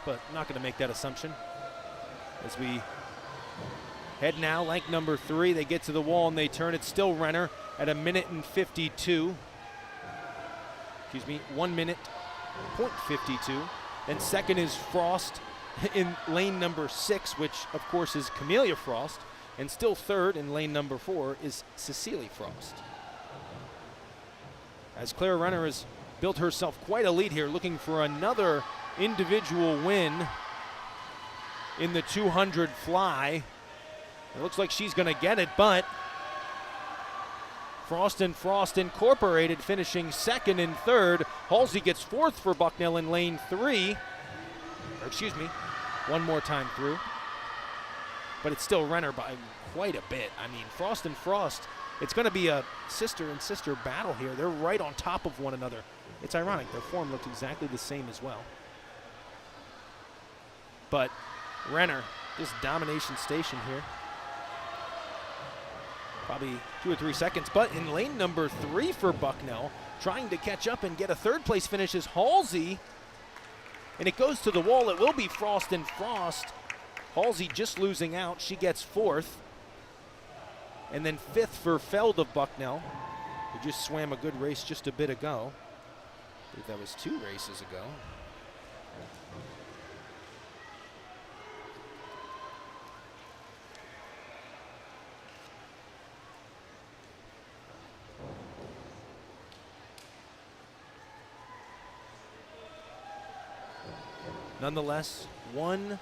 but not going to make that assumption. As we head now, lane number 3, they get to the wall and they turn. It's still Renner at 1:52. 1 minute, 0.52. And second is Frost in lane number 6, which of course is Camelia Frost. And still third in lane number 4 is Cecily Frost. As Clara Renner has built herself quite a lead here, looking for another individual win in the 200 fly. It looks like she's going to get it, but Frost and Frost Incorporated finishing second and third. Halsey gets fourth for Bucknell in lane 3. One more time through. But it's still Renner by quite a bit. I mean, Frost and Frost, it's going to be a sister and sister battle here. They're right on top of one another. It's ironic, their form looked exactly the same as well. But Renner, just domination station here. Probably 2 or 3 seconds, but in lane number 3 for Bucknell, trying to catch up and get a third place finish is Halsey. And it goes to the wall. It will be Frost and Frost. Halsey just losing out. She gets fourth. And then fifth for Feld of Bucknell. who just swam a good race just a bit ago. I believe that was 2 races ago. Nonetheless, one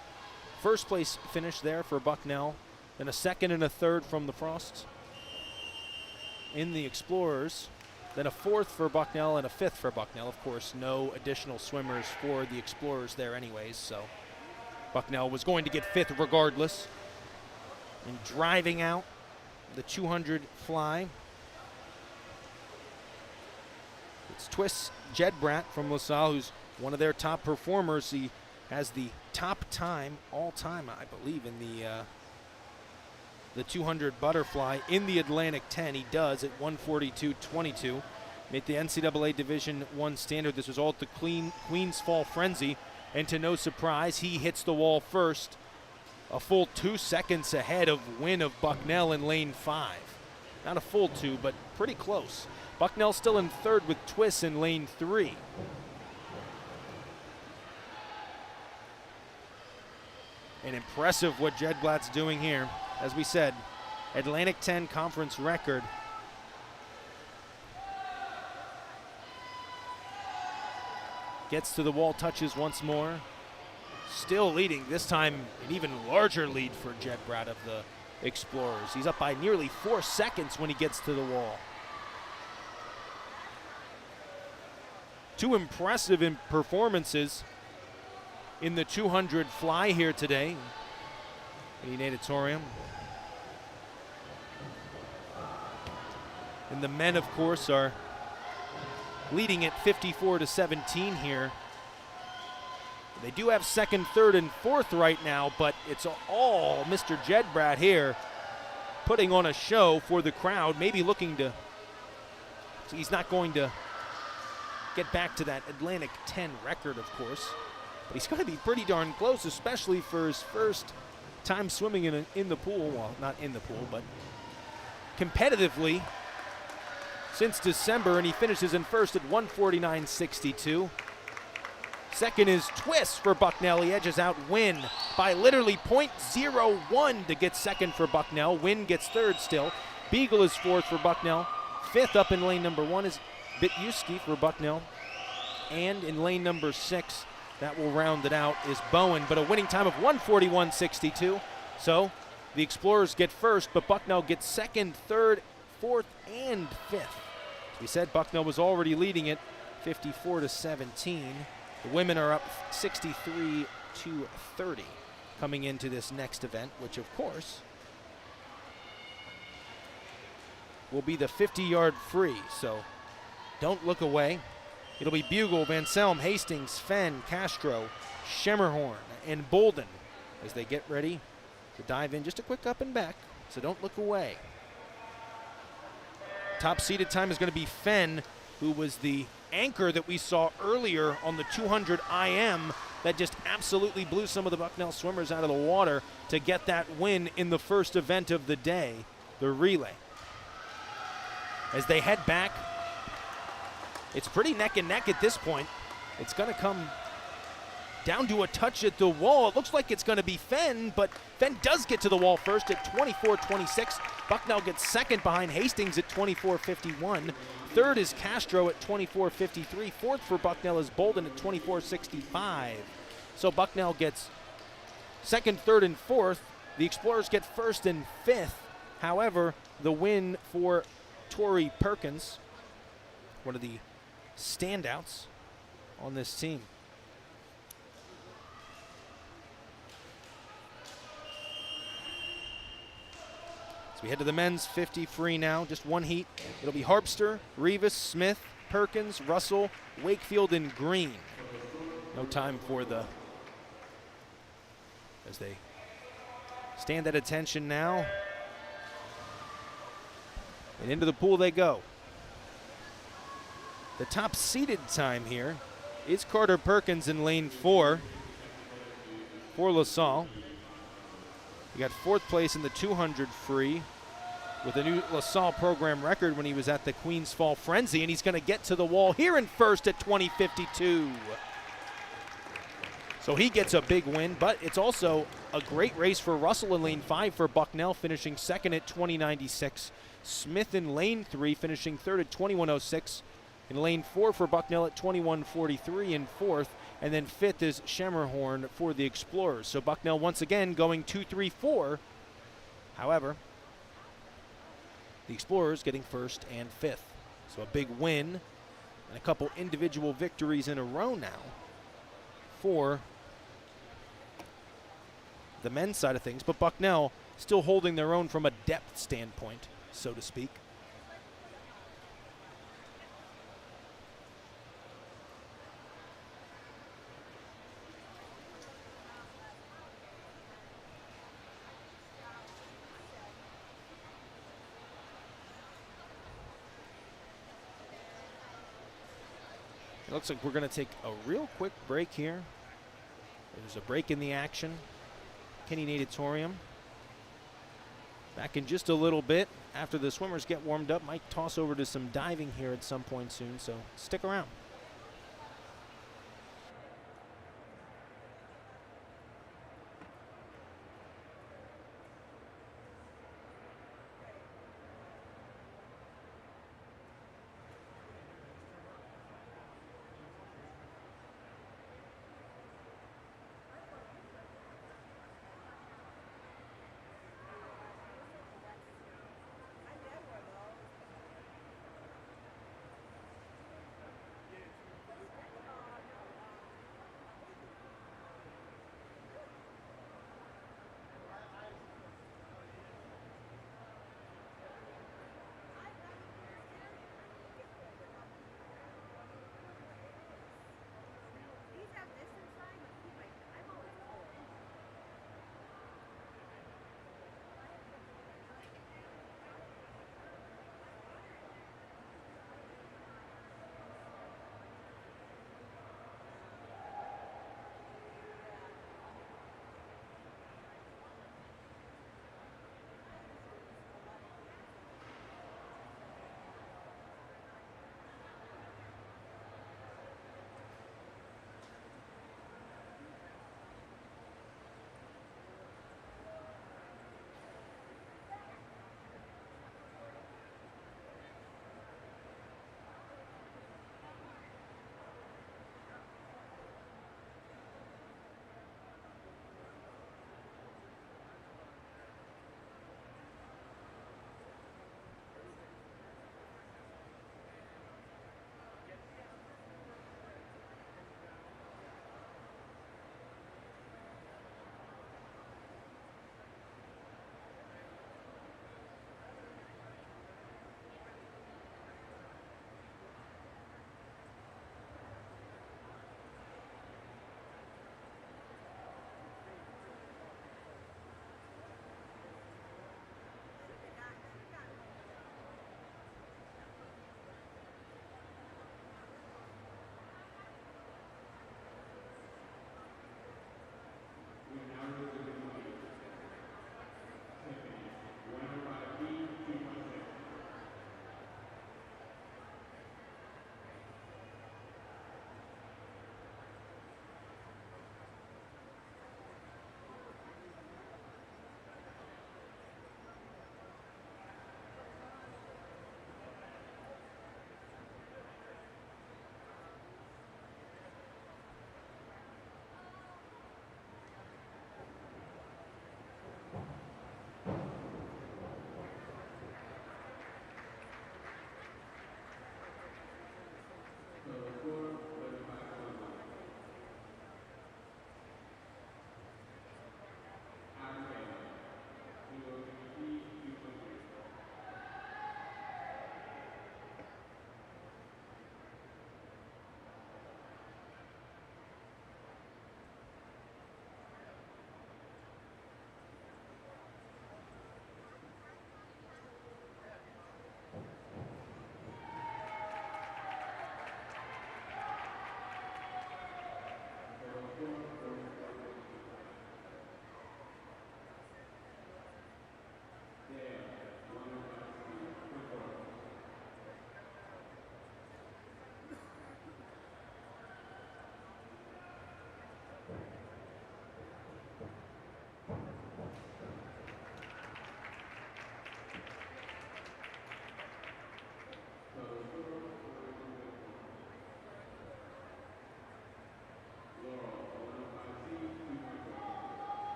first place finish there for Bucknell, and a second and a third from the Frosts in the Explorers, then a 4th for Bucknell and a 5th for Bucknell. Of course, no additional swimmers for the Explorers there anyways, so Bucknell was going to get 5th regardless. And driving out the 200 fly, it's Twist Jedbrat from LaSalle, who's one of their top performers. He has the top time all time, I believe, in the 200 butterfly in the Atlantic 10. He does at 142.22. Made the NCAA Division I standard. This was all at the Queens Fall Frenzy, and to no surprise, he hits the wall first, a full 2 seconds ahead of win of Bucknell in lane 5. Not a full 2, but pretty close. Bucknell still in 3rd with Twist in lane 3. And impressive what Jedblat's doing here. As we said, Atlantic 10 conference record. Gets to the wall, touches once more. Still leading, this time an even larger lead for Jedbrat of the Explorers. He's up by nearly 4 seconds when he gets to the wall. 2 impressive performances in the 200 fly here today in the natatorium. And the men, of course, are leading at 54-17 here. They do have 2nd, 3rd, and 4th right now, but it's all Mr. Jedbrat here putting on a show for the crowd, maybe looking to, he's not going to get back to that Atlantic 10 record, of course. But he's going to be pretty darn close, especially for his first time swimming in the pool. Well, not in the pool, but competitively since December, and he finishes in 1st at 149.62. 2nd is Twist for Bucknell. He edges out Wynn by literally 0.01 to get 2nd for Bucknell. Wynn gets 3rd still. Beagle is 4th for Bucknell. 5th up in lane number 1 is Bityuski for Bucknell. And in lane number 6, that will round it out, is Bowen, but a winning time of 141.62. So the Explorers get 1st, but Bucknell gets 2nd, 3rd, 4th, and 5th. As we said, Bucknell was already leading it 54-17. The women are up 63-30 coming into this next event, which of course will be the 50-yard free. So don't look away. It'll be Bugle, Van Selm, Hastings, Fenn, Castro, Schemmerhorn, and Bolden as they get ready to dive in. Just a quick up and back, so don't look away. Top seeded time is going to be Fenn, who was the anchor that we saw earlier on the 200 IM that just absolutely blew some of the Bucknell swimmers out of the water to get that win in the first event of the day, the relay. As they head back, it's pretty neck and neck at this point. It's going to come down to a touch at the wall. It looks like it's going to be Fenn, but Fenn does get to the wall first at 24.26. Bucknell gets 2nd behind Hastings at 24.51. 3rd is Castro at 24.53. 4th for Bucknell is Bolden at 24.65. So Bucknell gets 2nd, 3rd, and 4th. The Explorers get 1st and 5th. However, the win for Tori Perkins, one of the standouts on this team. So we head to the men's 50 free now, just one heat. It'll be Harpster, Rivas, Smith, Perkins, Russell, Wakefield, and Green. No time for as they stand at attention now. And into the pool they go. The top seeded time here is Carter Perkins in lane 4 for LaSalle. We got 4th place in the 200 free with a new LaSalle program record when he was at the Queens Fall Frenzy, and he's going to get to the wall here in first at 20:52. So he gets a big win, but it's also a great race for Russell in lane 5 for Bucknell, finishing second at 20:96. Smith in lane 3, finishing third at 21:06. In lane 4 for Bucknell at 21:43 in fourth, and then fifth is Schermerhorn for the Explorers. So Bucknell once again going 2-3-4. However, the Explorers getting first and fifth. So a big win and a couple individual victories in a row now for the men's side of things, but Bucknell still holding their own from a depth standpoint, so to speak. It looks like we're going to take a real quick break here. There's a break in the action. Kenny Natatorium back in just a little bit after the swimmers get warmed up. Might toss over to some diving here at some point soon, so stick around.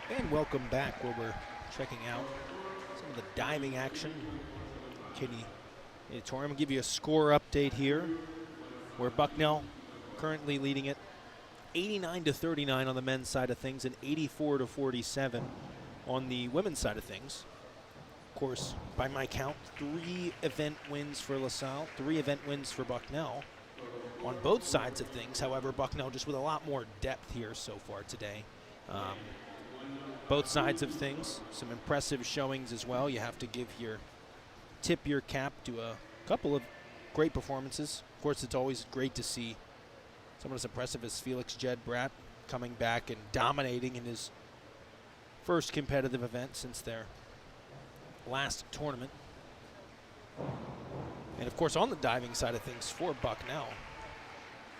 And welcome back, where we're checking out some of the diving action. Katie, I'm going to give you a score update here, where Bucknell currently leading it 89-39 on the men's side of things and 84-47 on the women's side of things. Of course, by my count, 3 event wins for LaSalle, 3 event wins for Bucknell on both sides of things. However, Bucknell just with a lot more depth here so far today. Both sides of things, some impressive showings as well. You have to tip your cap to a couple of great performances. Of course, it's always great to see someone as impressive as Felix Jed Bratt coming back and dominating in his first competitive event since their last tournament. And of course, on the diving side of things for Bucknell,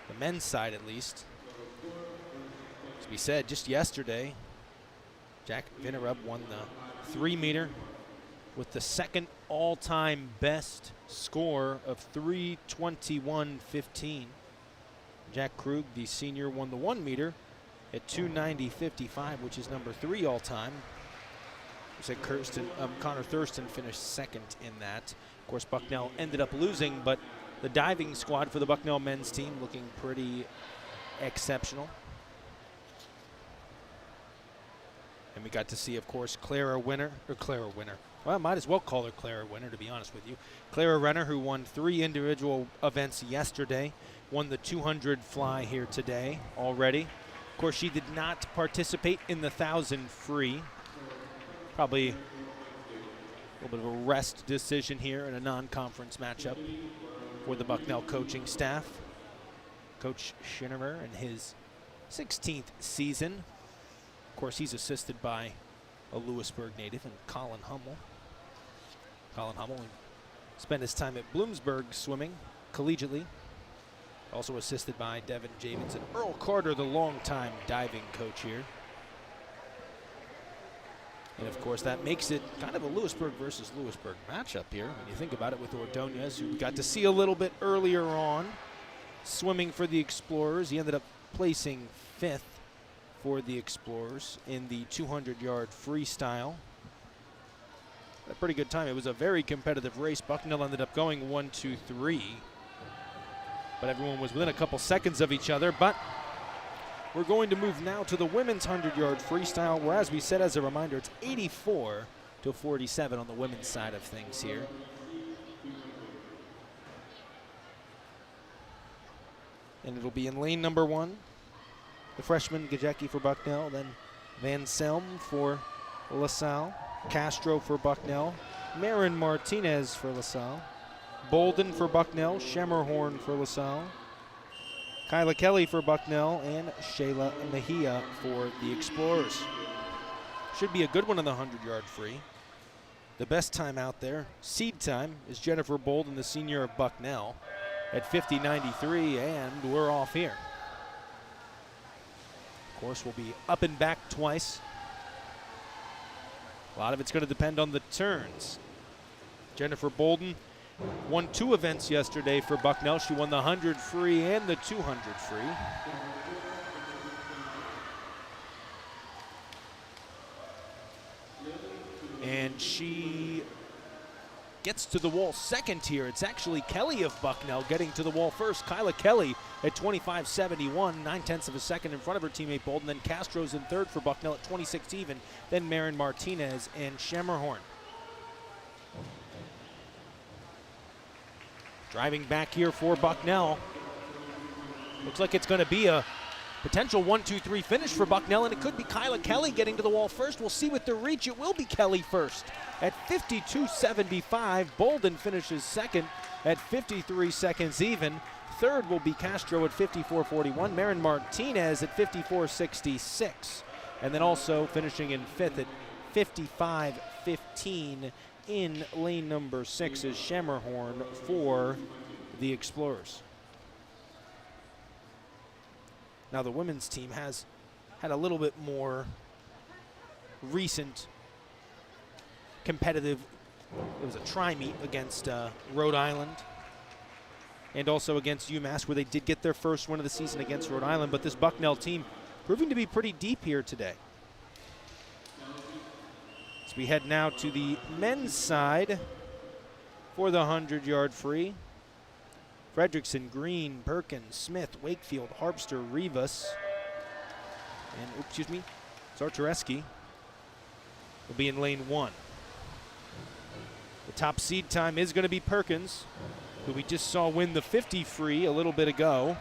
the men's side at least, as we said just yesterday, Jack Vinnerup won the 3-meter with the second all-time best score of 3:21.15. Jack Krug, the senior, won the 1-meter at 2:90.55, which is number 3 all-time. Connor Thurston finished second in that. Of course, Bucknell ended up losing, but the diving squad for the Bucknell men's team looking pretty exceptional. And we got to see, of course, Clara Winner. Well, I might as well call her Clara Winner, to be honest with you. Clara Renner, who won 3 individual events yesterday, won the 200 fly here today already. Of course, she did not participate in the 1,000 free. Probably a little bit of a rest decision here in a non-conference matchup for the Bucknell coaching staff. Coach Schinnerer in his 16th season. Of course, he's assisted by a Lewisburg native and Colin Hummel. Colin Hummel spent his time at Bloomsburg swimming collegiately. Also assisted by Devin Javins and Earl Carter, the longtime diving coach here. And of course, that makes it kind of a Lewisburg versus Lewisburg matchup here. When you think about it, with Ordonez, who we got to see a little bit earlier on, swimming for the Explorers. He ended up placing 5th for the Explorers in the 200-yard freestyle. A pretty good time. It was a very competitive race. Bucknell ended up going 1, 2, 3. But everyone was within a couple seconds of each other. But we're going to move now to the women's 100-yard freestyle, where, as we said, as a reminder, it's 84-47 on the women's side of things here. And it'll be in lane number 1. The freshman Gajecki for Bucknell, then Van Selm for LaSalle, Castro for Bucknell, Marin Martinez for LaSalle, Bolden for Bucknell, Schemmerhorn for LaSalle, Kyla Kelly for Bucknell, and Shayla Mejia for the Explorers. Should be a good one on the 100-yard free. The best time out there, seed time, is Jennifer Bolden, the senior of Bucknell, at 50.93, and we're off here. Of course, we'll be up and back twice. A lot of it's going to depend on the turns. Jennifer Bolden won 2 events yesterday for Bucknell. She won the 100 free and the 200 free. And she gets to the wall second here. It's actually Kelly of Bucknell getting to the wall first. Kyla Kelly at 25.71, 9/10 of a second in front of her teammate Bolden. Then Castro's in third for Bucknell at 26 even. Then Marin Martinez and Schemmerhorn. Driving back here for Bucknell. Looks like it's going to be a potential 1-2-3 finish for Bucknell, and it could be Kyla Kelly getting to the wall first. We'll see with the reach. It will be Kelly first at 52.75. Bolden finishes second at 53 seconds even. Third will be Castro at 54.41. Marin Martinez at 54.66. And then also finishing in fifth at 55.15 in lane number 6 is Schemmerhorn for the Explorers. Now the women's team has had a little bit more recent competitive. It was a tri-meet against Rhode Island and also against UMass, where they did get their first win of the season against Rhode Island, but this Bucknell team proving to be pretty deep here today. As we head now to the men's side for the 100-yard free. Fredrickson, Green, Perkins, Smith, Wakefield, Harpster, Rivas, and, Czartoreski will be in lane 1. The top seed time is going to be Perkins, who we just saw win the 50 free a little bit ago.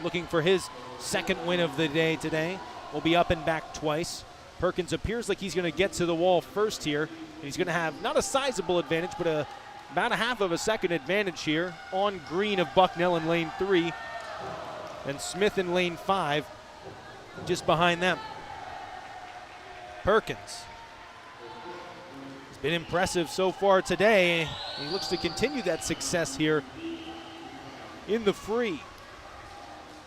Looking for his second win of the day today. Will be up and back twice. Perkins appears like he's going to get to the wall first here. And he's going to have not a sizable advantage, but about a half of a second advantage here on Green of Bucknell in lane 3. And Smith in lane 5, just behind them. Perkins has been impressive so far today. He looks to continue that success here in the free.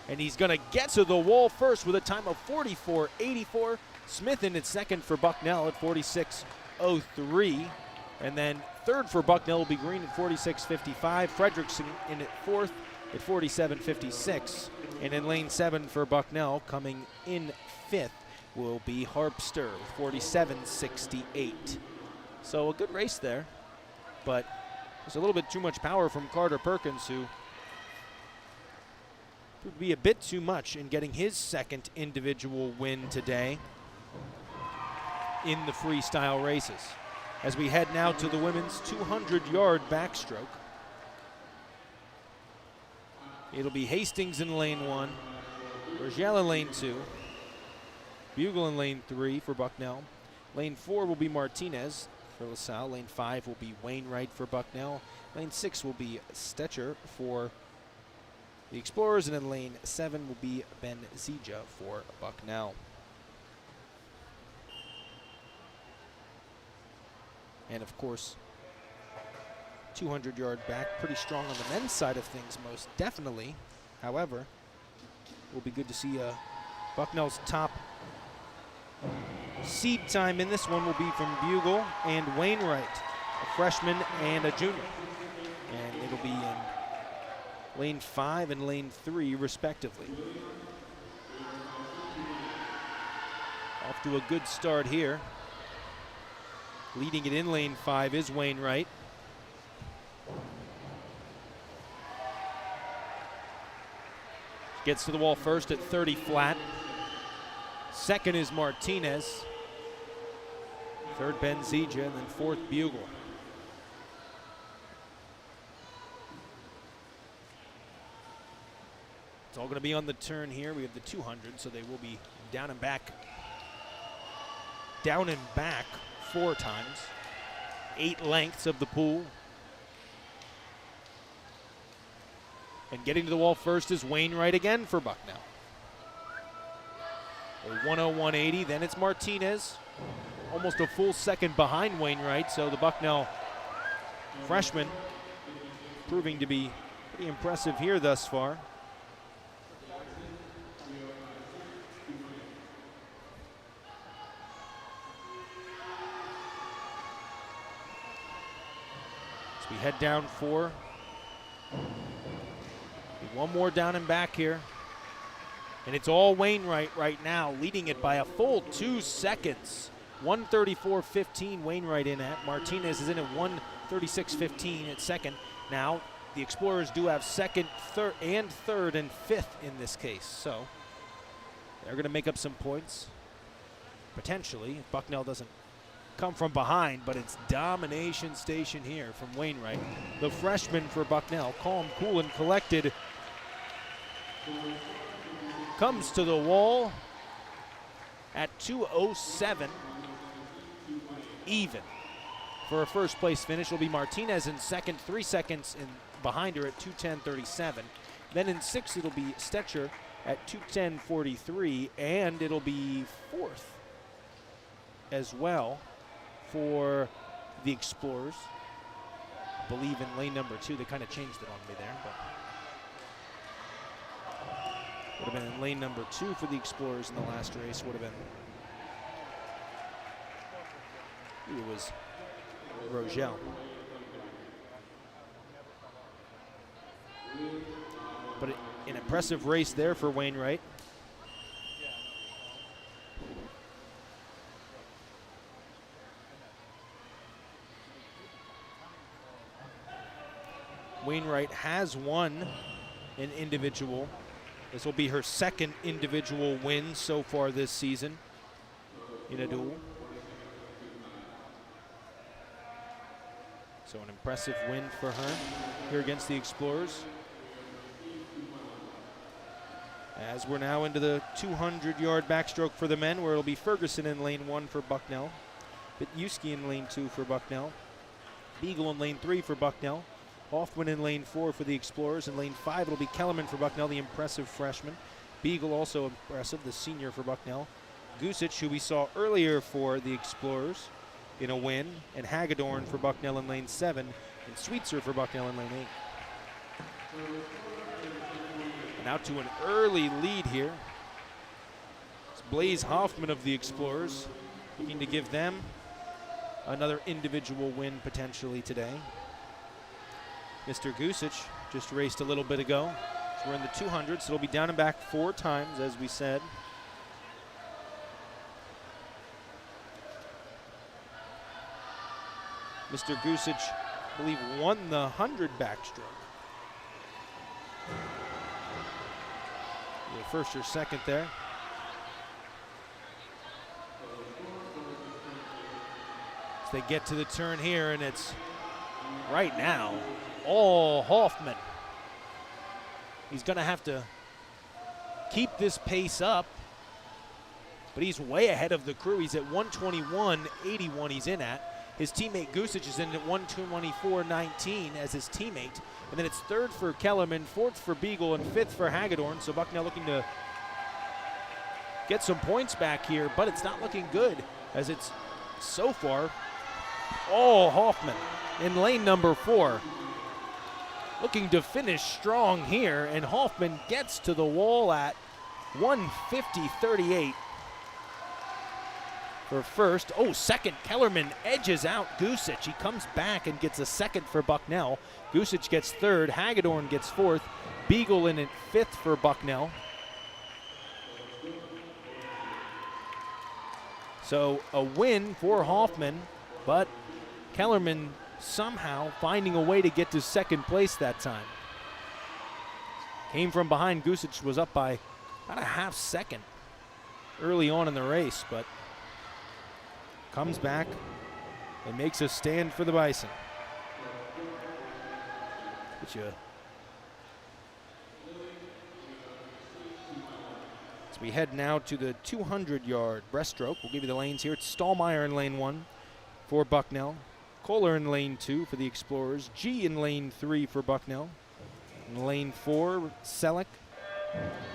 And he's going to get to the wall first with a time of 44.84. Smith in at second for Bucknell at 46.03. And then third for Bucknell will be Green at 46.55. Fredrickson in at fourth at 47.56. And in lane 7 for Bucknell, coming in fifth, will be Harpster with 47.68. So a good race there, but there's a little bit too much power from Carter Perkins, who would be a bit too much in getting his second individual win today in the freestyle races. As we head now to the women's 200-yard backstroke. It'll be Hastings in lane 1, Virgil in lane 2, Bugle in lane 3 for Bucknell. Lane 4 will be Martinez for LaSalle. Lane 5 will be Wainwright for Bucknell. Lane 6 will be Stetcher for the Explorers, and in lane 7 will be Ben Zija for Bucknell. And of course, 200-yard back, pretty strong on the men's side of things, most definitely. However, it will be good to see Bucknell's top seed time in this one will be from Bugle and Wainwright, a freshman and a junior. And it'll be in lane 5 and lane 3, respectively. Off to a good start here. Leading it in lane 5 is Wainwright. Gets to the wall first at 30 flat. Second is Martinez. Third, Ben Zija, and then fourth, Bugle. It's all going to be on the turn here. We have the 200, so they will be down and back. Down and back 4 times. 8 lengths of the pool. And getting to the wall first is Wainwright again for Bucknell. A 101.80, then it's Martinez. Almost a full second behind Wainwright, so the Bucknell freshman proving to be pretty impressive here thus far. As we head down 4. One more down and back here. And it's all Wainwright right now, leading it by a full 2 seconds. 1:34.15 Wainwright in at. Martinez is in at 1:36.15 at second. Now, the Explorers do have second, third, and fifth in this case. So, they're going to make up some points, potentially, if Bucknell doesn't come from behind, but it's domination station here from Wainwright. The freshman for Bucknell, calm, cool, and collected, comes to the wall at 2:07, even. For a first place finish will be Martinez in second, 3 seconds behind her at 2:10.37. Then in sixth it'll be Stetcher at 2:10.43, and it'll be fourth as well for the Explorers. I believe in lane number 2, they kind of changed it on me there, but would have been in lane number 2 for the Explorers in the last race. Would have been, it was Rogel. But an impressive race there for Wainwright. Wainwright has won an individual. This will be her second individual win so far this season in a duel. So an impressive win for her here against the Explorers. As we're now into the 200-yard backstroke for the men, where it'll be Ferguson in lane 1 for Bucknell, Bitewski in lane 2 for Bucknell, Beagle in lane 3 for Bucknell, Hoffman in lane 4 for the Explorers. In lane 5, it'll be Kellerman for Bucknell, the impressive freshman. Beagle also impressive, the senior for Bucknell. Gusic, who we saw earlier for the Explorers in a win, and Hagedorn for Bucknell in lane 7, and Sweetser for Bucknell in lane 8. And out to an early lead here. It's Blaze Hoffman of the Explorers, looking to give them another individual win potentially today. Mr. Gusic just raced a little bit ago. So we're in the 200s. So it'll be down and back 4 times, as we said. Mr. Gusic, I believe, won the 100 backstroke. Either first or second there. As they get to the turn here, and it's right now all Hoffman. He's going to have to keep this pace up, but he's way ahead of the crew. He's at 1:21.81 he's in at. His teammate Gusic is in at 1:24.19 as his teammate. And then it's third for Kellerman, fourth for Beagle, and fifth for Hagedorn. So Bucknell looking to get some points back here, but it's not looking good as it's so far all Hoffman in lane number 4. Looking to finish strong here, and Hoffman gets to the wall at 1:50.38 for first. Oh, second, Kellerman edges out Gusic. He comes back and gets a second for Bucknell. Gusic gets third, Hagedorn gets fourth, Beagle in at fifth for Bucknell. So a win for Hoffman, but Kellerman somehow finding a way to get to second place that time. Came from behind. Gusic was up by about a half second early on in the race, but comes back and makes a stand for the Bison. As we head now to the 200-yard breaststroke, we'll give you the lanes here. It's Stallmeyer in lane 1 for Bucknell, Kohler in lane 2 for the Explorers, G in lane 3 for Bucknell, In lane 4, Selleck,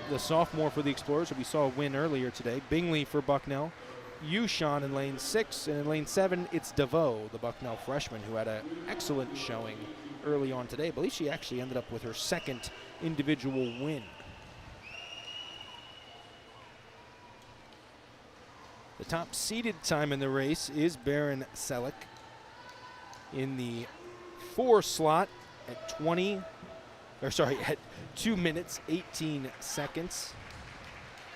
the sophomore for the Explorers, who we saw win earlier today. Bingley for Bucknell. Yushan in lane 6, and in lane 7, it's DeVoe, the Bucknell freshman, who had an excellent showing early on today. I believe she actually ended up with her second individual win. The top seeded time in the race is Baron Selleck in the 4 slot at 2 minutes, 18 seconds,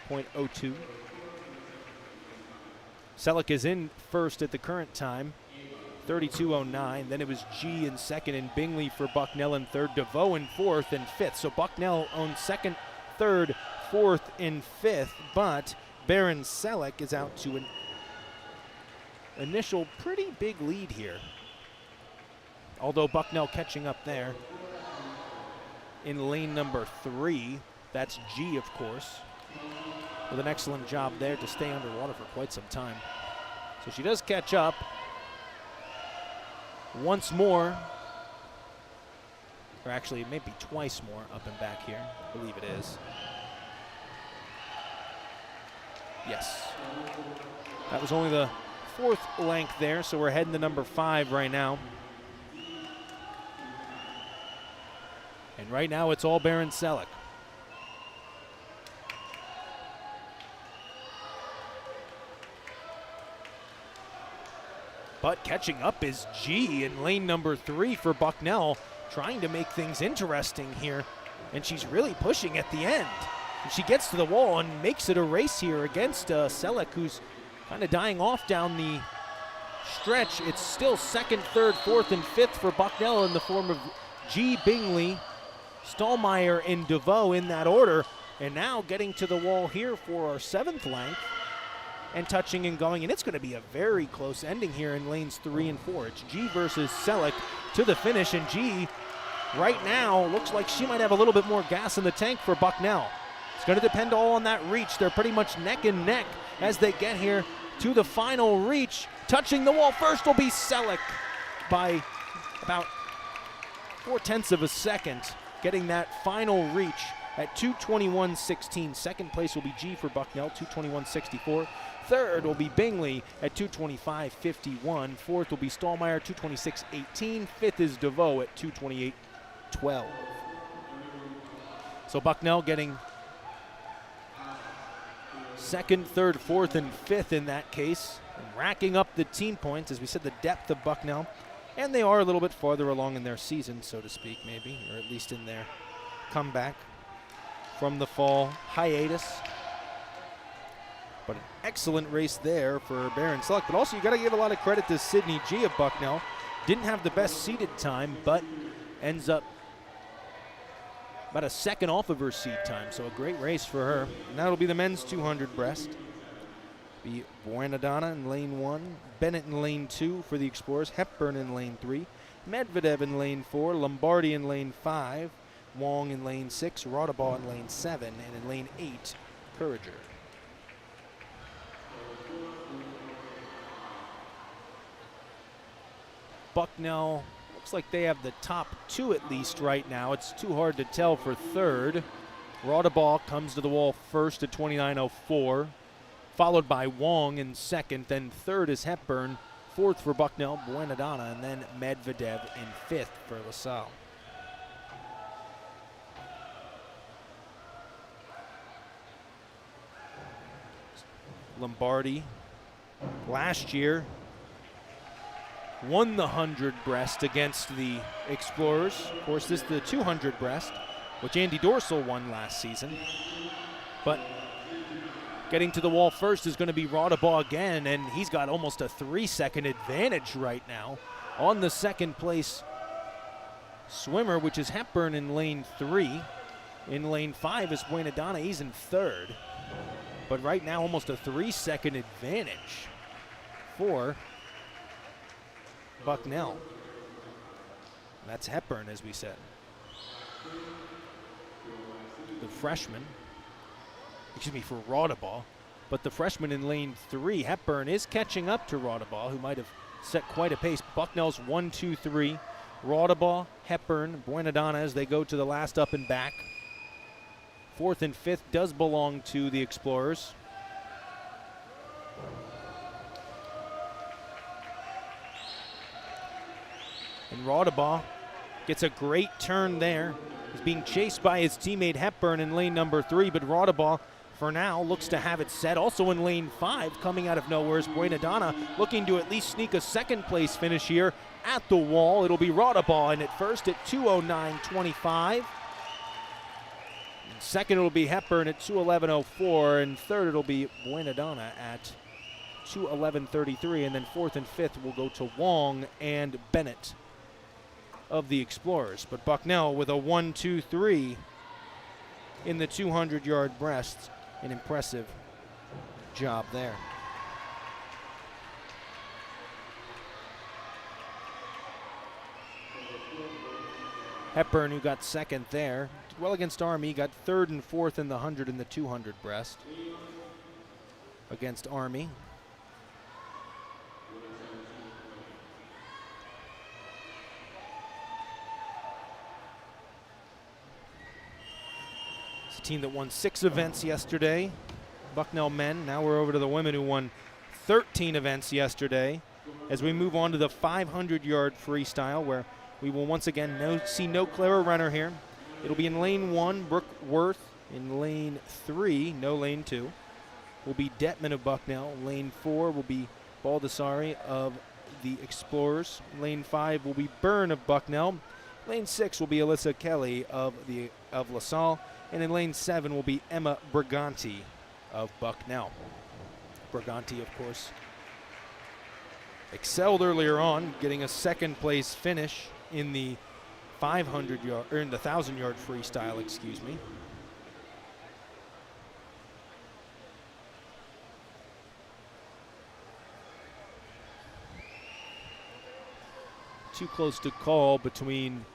.02. Selleck is in first at the current time, 32.09. Then it was G in second and Bingley for Bucknell in third, DeVoe in fourth and fifth. So Bucknell owns second, third, fourth, and fifth, but Baron Selleck is out to an initial pretty big lead here. Although Bucknell catching up there in lane number 3. That's G, of course, with an excellent job there to stay underwater for quite some time. So she does catch up once more, or actually maybe twice more up and back here. I believe it is. Yes. That was only the 4th length there, so we're heading to number 5 right now. And right now it's all Baron Selleck. But catching up is G in lane number 3 for Bucknell, trying to make things interesting here. And she's really pushing at the end. And she gets to the wall and makes it a race here against Selleck, who's kind of dying off down the stretch. It's still second, third, fourth, and fifth for Bucknell in the form of G, Bingley, Stallmeyer, and DeVoe in that order. And now getting to the wall here for our 7th length and touching and going. And it's going to be a very close ending here in lanes 3 and 4. It's G versus Selleck to the finish. And G right now looks like she might have a little bit more gas in the tank for Bucknell. It's going to depend all on that reach. They're pretty much neck and neck as they get here to the final reach. Touching the wall first will be Selleck by about 0.4 of a second, getting that final reach at 2:21.16. Second place will be G for Bucknell, 2:21.64. Third will be Bingley at 2:25.51. Fourth will be Stallmeyer, 2:26.18. Fifth is DeVoe at 2:28.12. So Bucknell getting second, third, fourth, and fifth in that case, and racking up the team points. As we said, the depth of Bucknell, and they are a little bit farther along in their season, so to speak, maybe, or at least in their comeback from the fall hiatus. But an excellent race there for Baron Selleck. But also, you got to give a lot of credit to Sydney G of Bucknell. Didn't have the best seeded time, but ends up about a second off of her seed time. So a great race for her. And that'll be the men's 200 breast. Be Buenadonna in lane 1, Bennett in lane 2 for the Explorers, Hepburn in lane 3, Medvedev in lane 4, Lombardi in lane 5, Wong in lane 6, Rodabaugh in lane 7, and in lane 8, Courager. Bucknell looks like they have the top 2 at least right now. It's too hard to tell for third. Rodabaugh comes to the wall first at 29.04, followed by Wong in second. Then third is Hepburn, fourth for Bucknell, Buenadonna, and then Medvedev in fifth for Salle. Lombardi last year won the 100 breast against the Explorers. Of course, this is the 200 breast, which Andy Dorsal won last season. But getting to the wall first is going to be Rodabaugh again, and he's got almost a 3-second advantage right now on the second place swimmer, which is Hepburn in lane 3. In lane 5 is Buenadonna. He's in third. But right now, almost a 3-second advantage for Bucknell. That's Hepburn, as we said. The freshman, for Rodabaugh. But the freshman in lane 3, Hepburn, is catching up to Rodabaugh, who might have set quite a pace. Bucknell's 1, 2, 3. Raudabaugh, Hepburn, Buenadonna as they go to the last up and back. 4th and 5th does belong to the Explorers. And Raudabaugh gets a great turn there. He's being chased by his teammate Hepburn in lane number 3, but Raudabaugh for now looks to have it set. Also in lane 5, coming out of nowhere is Buenadonna, looking to at least sneak a second place finish here at the wall. It'll be Raudabaugh in at first at 2:09.25. Second it'll be Hepburn at 2:11.04, and third it'll be Buenadonna at 2:11.33, and then 4th and 5th will go to Wong and Bennett of the Explorers. But Bucknell with a 1-2-3 in the 200-yard breast. An impressive job there. Hepburn, who got second there, did well against Army, got 3rd and 4th in the 100 and the 200 breast against Army. It's a team that won 6 events yesterday, Bucknell men. Now we're over to the women who won 13 events yesterday as we move on to the 500-yard freestyle, where we will once again see no Clara runner here. It'll be in lane 1, Brooke Worth. In lane 3, no lane 2, will be Detman of Bucknell. Lane 4 will be Baldessari of the Explorers. Lane 5 will be Byrne of Bucknell. Lane 6 will be Alyssa Kelly of LaSalle. And in lane 7 will be Emma Briganti of Bucknell. Briganti, of course, excelled earlier on, getting a second place finish in the 500-yard, or in the 1,000-yard freestyle, excuse me. Too close to call between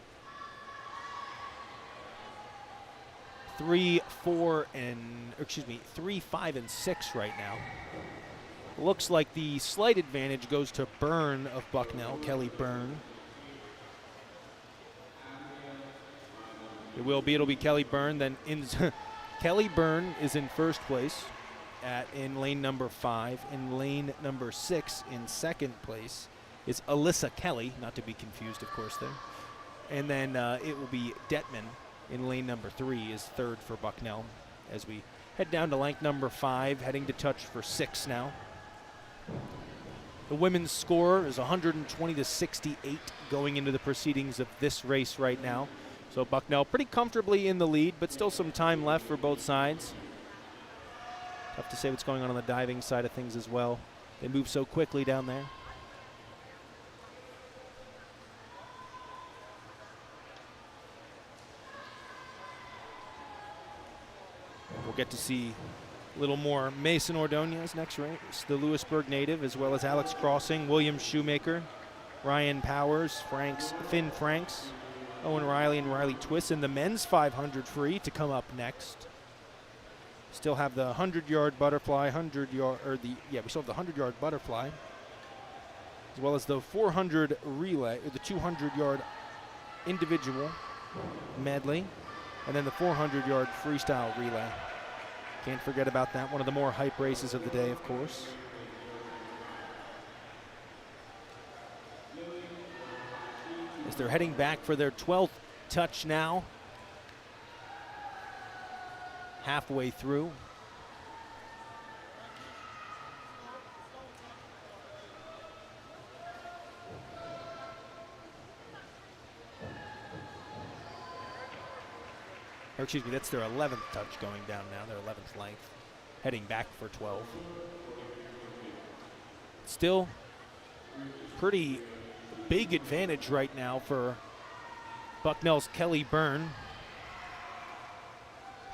3, 5, and 6 right now. Looks like the slight advantage goes to Byrne of Bucknell, Kelly Byrne. It'll be Kelly Byrne. Then Kelly Byrne is in first place in lane number 5. In lane number 6, in second place, is Alyssa Kelly, not to be confused, of course, there. And then it will be Detman in lane number 3 is third for Bucknell as we head down to lane number 5, heading to touch for 6 now. The women's score is 120-68 going into the proceedings of this race right now. So Bucknell pretty comfortably in the lead, but still some time left for both sides. Tough to say what's going on the diving side of things as well. They move so quickly down there. We'll get to see a little more Mason Ordonez next race, the Lewisburg native, as well as Alex Crossing, William Shoemaker, Ryan Powers, Finn Franks, Owen Riley, and Riley Twist in the men's 500 free to come up next. Still have the 100-yard butterfly, we still have the 100-yard butterfly, as well as the 400 relay, or the 200-yard individual medley, and then the 400-yard freestyle relay. Can't forget about that, one of the more hype races of the day, of course. As they're heading back for their 12th touch now. Halfway through. Or excuse me, that's their 11th touch going down now, their 11th length, heading back for 12. Still pretty big advantage right now for Bucknell's Kelly Byrne.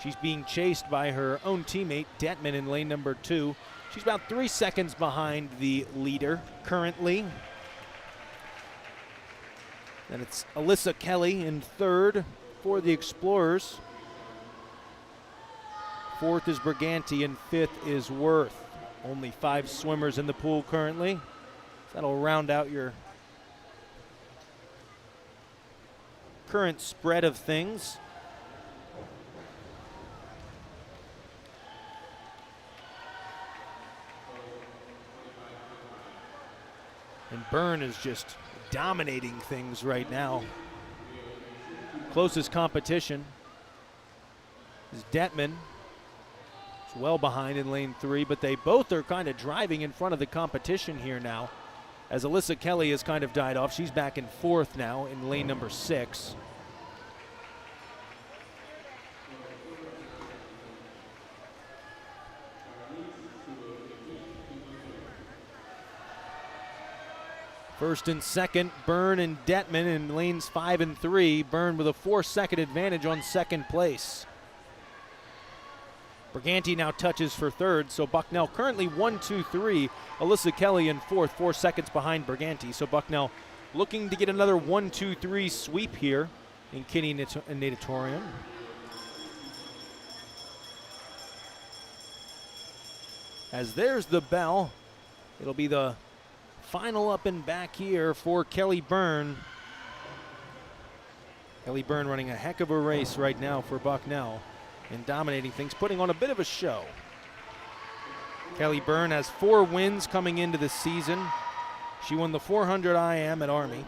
She's being chased by her own teammate, Detman, in lane number 2. She's about 3 seconds behind the leader currently. And it's Alyssa Kelly in third for the Explorers. Fourth is Briganti, and fifth is Worth. Only 5 swimmers in the pool currently. That'll round out your current spread of things. And Byrne is just dominating things right now. Closest competition is Detman. It's well behind in lane 3, but they both are kind of driving in front of the competition here now. As Alyssa Kelly has kind of died off, she's back in 4th now in lane number 6. First and second, Byrne and Detman in lanes 5 and 3. Byrne with a 4-second advantage on second place. Briganti now touches for 3rd, so Bucknell currently 1, 2, 3. Alyssa Kelly in 4th, 4 seconds behind Briganti. So Bucknell looking to get another 1, 2, 3 sweep here in Kinney Natatorium. As there's the bell, it'll be the final up and back here for Kelly Byrne. Kelly Byrne running a heck of a race right now for Bucknell and dominating things, putting on a bit of a show. Kelly Byrne has 4 wins coming into the season. She won the 400 IM at Army.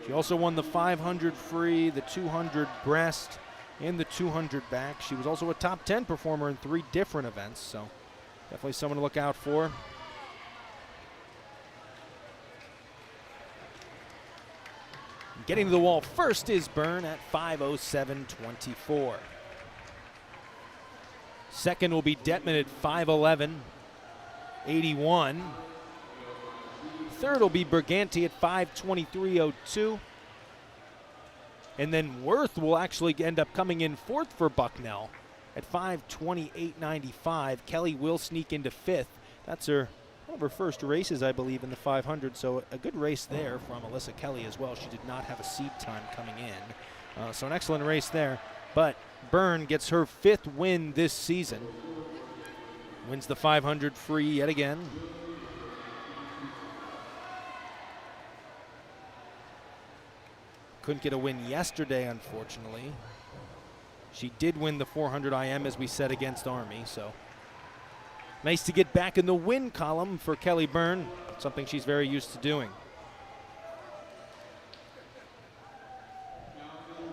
She also won the 500 free, the 200 breast, and the 200 back. She was also a top 10 performer in 3 different events, so definitely someone to look out for. Getting to the wall first is Byrne at 5:07.24. Second will be Detman at 5:11.81. Third will be Briganti at 5:23.02. And then Worth will actually end up coming in 4th for Bucknell at 5:28.95. Kelly will sneak into 5th. That's one of her first races, I believe, in the 500, so a good race there from Alyssa Kelly as well. She did not have a seed time coming in, so an excellent race there. But Byrne gets her 5th win this season. Wins the 500 free yet again. Couldn't get a win yesterday, unfortunately. She did win the 400 IM, as we said, against Army, so nice to get back in the win column for Kelly Byrne, something she's very used to doing.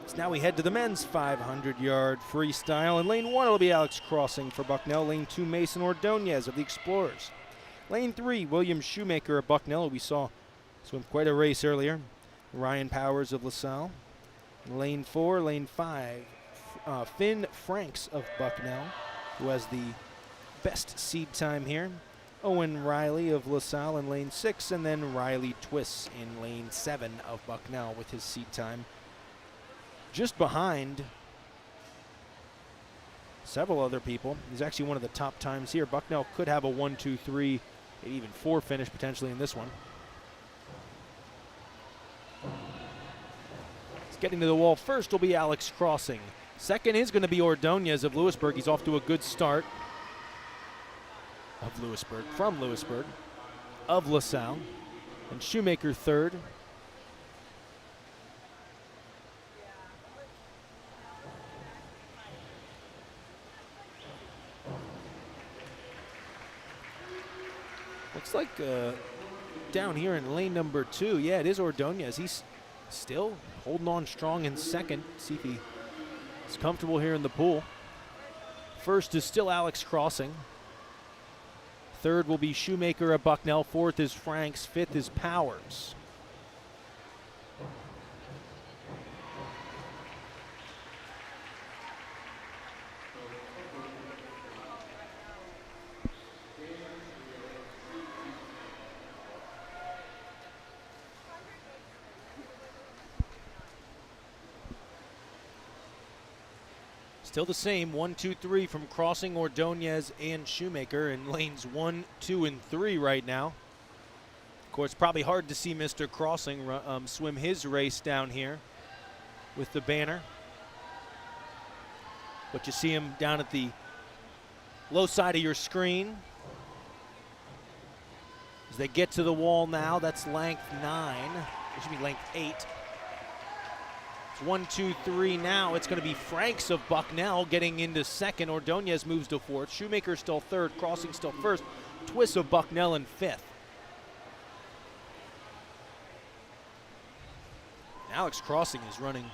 So now we head to the men's 500-yard freestyle. In lane 1, it'll be Alex Crossing for Bucknell. Lane 2, Mason Ordonez of the Explorers. Lane 3, William Shoemaker of Bucknell, who we saw swim quite a race earlier. Ryan Powers of LaSalle. In lane 4, lane 5, Finn Franks of Bucknell, who has the best seed time here. Owen Riley of LaSalle in lane 6, and then Riley Twiss in lane 7 of Bucknell with his seed time just behind several other people. He's actually one of the top times here. Bucknell could have a 1, 2, 3, maybe even 4 finish potentially in this one. Getting to the wall first will be Alex Crossing. Second is going to be Ordonez of Lewisburg. He's off to a good start. Of Lewisburg, from Lewisburg, of LaSalle. And Shoemaker third. Looks like down here in lane number 2, yeah, it is Ordonez. He's still holding on strong in second. See if he is comfortable here in the pool. First is still Alex Crossing. Third will be Shoemaker of Bucknell. Fourth is Franks. Fifth is Powers. Still the same, 1, 2, 3 from Crossing, Ordonez, and Shoemaker in lanes 1, 2, and 3 right now. Of course, probably hard to see Mr. Crossing swim his race down here with the banner. But you see him down at the low side of your screen. As they get to the wall now, that's length 9. It should be length 8. It's 1, 2, 3 now. It's going to be Franks of Bucknell getting into second. Ordonez moves to fourth. Shoemaker still third. Crossing still first. Twiss of Bucknell in fifth. Alex Crossing is running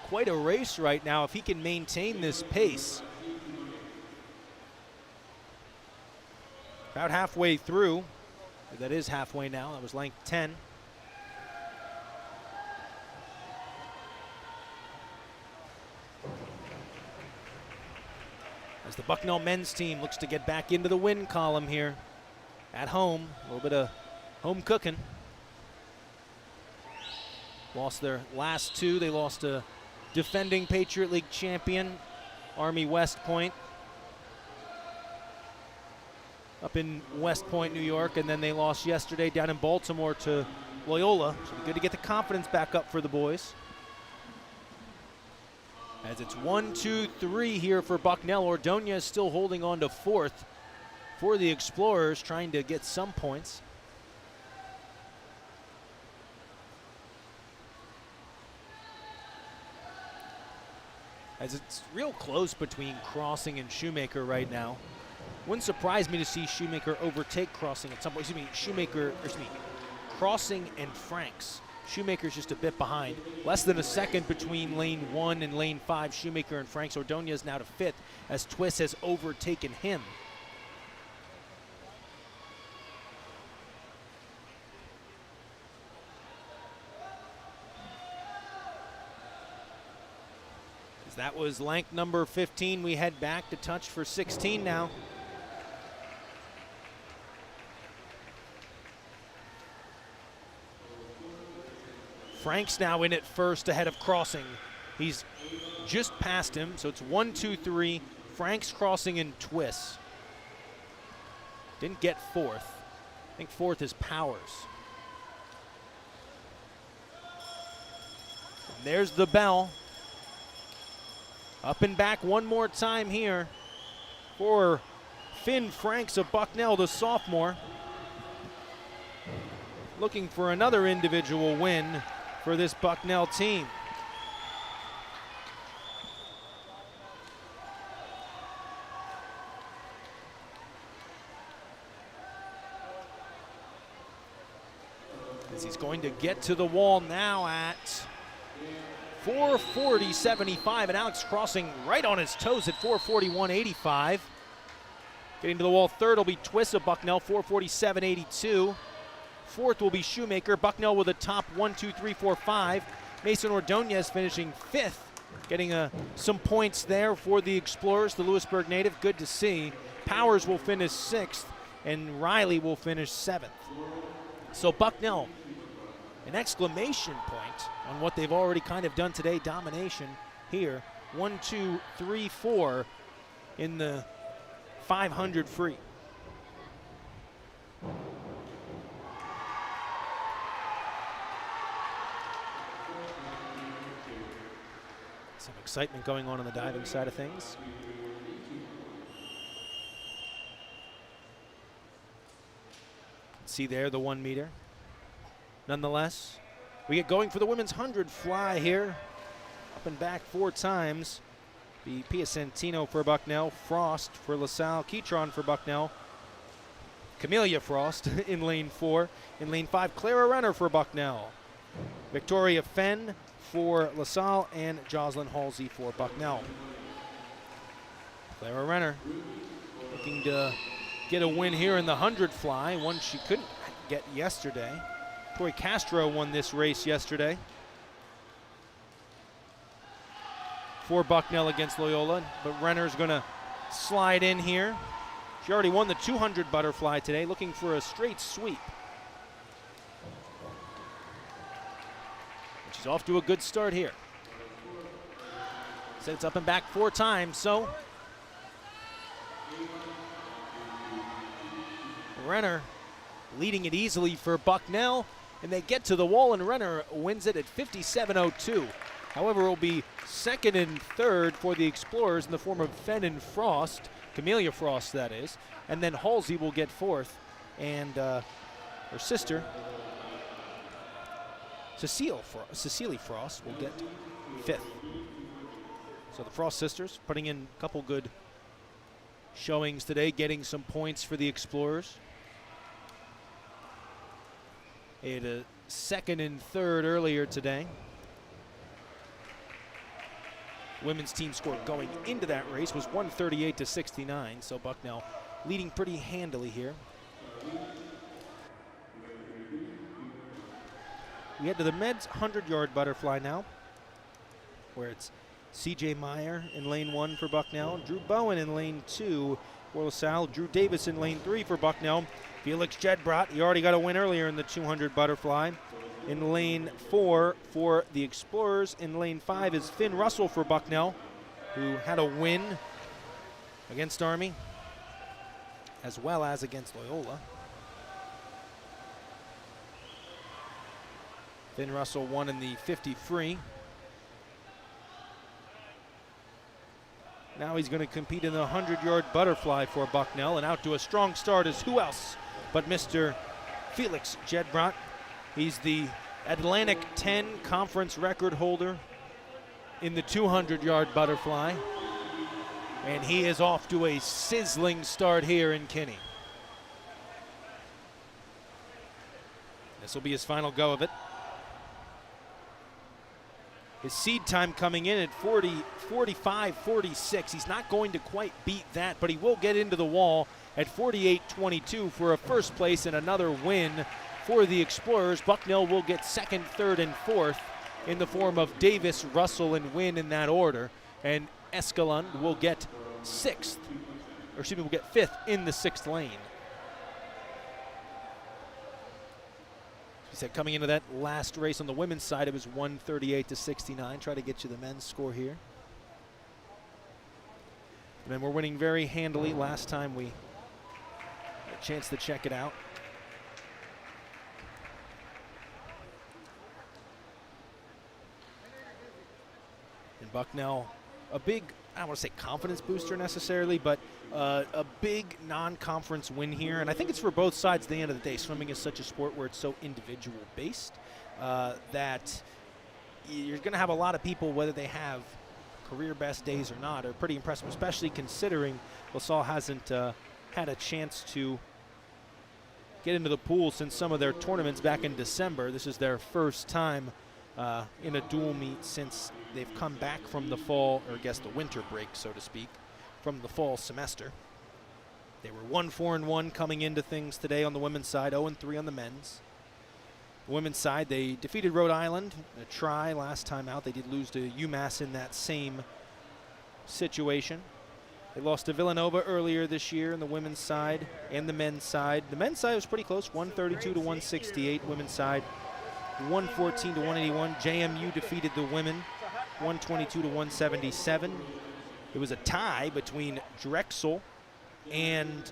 quite a race right now if he can maintain this pace. About halfway through. That is halfway now. That was length 10. As the Bucknell men's team looks to get back into the win column here at home. A little bit of home cooking. Lost their last two. They lost a defending Patriot League champion, Army West Point, up in West Point, New York, and then they lost yesterday down in Baltimore to Loyola. So good to get the confidence back up for the boys. As it's 1, 2, 3 here for Bucknell. Ordonez still holding on to fourth for the Explorers, trying to get some points. As it's real close between Crossing and Shoemaker right now. Wouldn't surprise me to see Shoemaker overtake Crossing at some point. Crossing and Franks. Shoemaker's just a bit behind. Less than a second between lane 1 and lane 5. Shoemaker and Franks. Ordonez now to fifth as Twiss has overtaken him. As that was length number 15. We head back to touch for 16 now. Franks now in at first ahead of Crossing. He's just past him, so it's 1, 2, 3. Franks, Crossing, and Twiss. Didn't get fourth. I think fourth is Powers. And there's the bell. Up and back one more time here for Finn Franks of Bucknell, the sophomore. Looking for another individual win for this Bucknell team. As he's going to get to the wall now at 4:40.75, and Alex Crossing right on his toes at 4:41.85. Getting to the wall third will be Twiss of Bucknell, 4:47.82. Fourth will be Shoemaker. Bucknell with a top 1, 2, 3, 4, 5. Mason Ordonez finishing fifth, getting some points there for the Explorers, the Lewisburg native. Good to see. Powers will finish sixth, and Riley will finish seventh. So Bucknell, an exclamation point on what they've already kind of done today. Domination here. 1, 2, 3, 4 in the 500 free. Some excitement going on the diving side of things. See there the 1 meter. Nonetheless, we get going for the women's 100 fly here. Up and back 4 times. The Piacentino for Bucknell, Frost for LaSalle, Keytron for Bucknell, Camellia Frost in lane 4. In lane 5, Clara Renner for Bucknell, Victoria Fenn for LaSalle, and Jocelyn Halsey for Bucknell. Clara Renner looking to get a win here in the 100 fly, one she couldn't get yesterday. Tori Castro won this race yesterday for Bucknell against Loyola, but Renner's going to slide in here. She already won the 200 butterfly today, looking for a straight sweep. She's off to a good start here. Said it's up and back 4 times, so Renner leading it easily for Bucknell, and they get to the wall, and Renner wins it at 57.02. However, it will be second and third for the Explorers in the form of Fenn and Frost, Camellia Frost that is, and then Halsey will get fourth, and her sister Cecily Frost will get 5th. So the Frost sisters putting in a couple good showings today, getting some points for the Explorers. They had a 2nd and 3rd earlier today. Women's team score going into that race was 138-69, so Bucknell leading pretty handily here. We head to the men's 100-yard butterfly now, where it's C.J. Meyer in lane 1 for Bucknell, Drew Bowen in lane 2 for LaSalle, Drew Davis in lane 3 for Bucknell, Felix Jedbrot, he already got a win earlier in the 200 butterfly. In lane 4 for the Explorers. In lane 5 is Finn Russell for Bucknell, who had a win against Army, as well as against Loyola. Finn Russell won in the 50 free. Now he's going to compete in the 100-yard butterfly for Bucknell, and out to a strong start is who else but Mr. Felix Jedbrot. He's the Atlantic 10 conference record holder in the 200-yard butterfly, and he is off to a sizzling start here in Kinney. This will be his final go of it. His seed time coming in at 45-46. He's not going to quite beat that, but he will get into the wall at 48-22 for a first place and another win for the Explorers. Bucknell will get 2nd, 3rd, and 4th in the form of Davis, Russell, and Wynn in that order. And Escalon will get 5th in the 6th lane. He said coming into that last race on the women's side, it was 138-69. Try to get you the men's score here. And then we're winning very handily. Last time we had a chance to check it out. And Bucknell, a big, I don't want to say confidence booster necessarily, but a big non-conference win here. And I think it's for both sides at the end of the day. Swimming is such a sport where it's so individual based that you're going to have a lot of people, whether they have career best days or not, are pretty impressive, especially considering LaSalle hasn't had a chance to get into the pool since some of their tournaments back in December. This is their first time in a dual meet since they've come back from the fall, or I guess the winter break, so to speak, from the fall semester. They were 1-4-1 coming into things today on the women's side, 0-3 on the men's. The women's side, they defeated Rhode Island in a try last time out. They did lose to UMass in that same situation. They lost to Villanova earlier this year in the women's side and the men's side. The men's side was pretty close, 132-168. Women's side, 114-181. JMU defeated the women, 122-177. It was a tie between Drexel and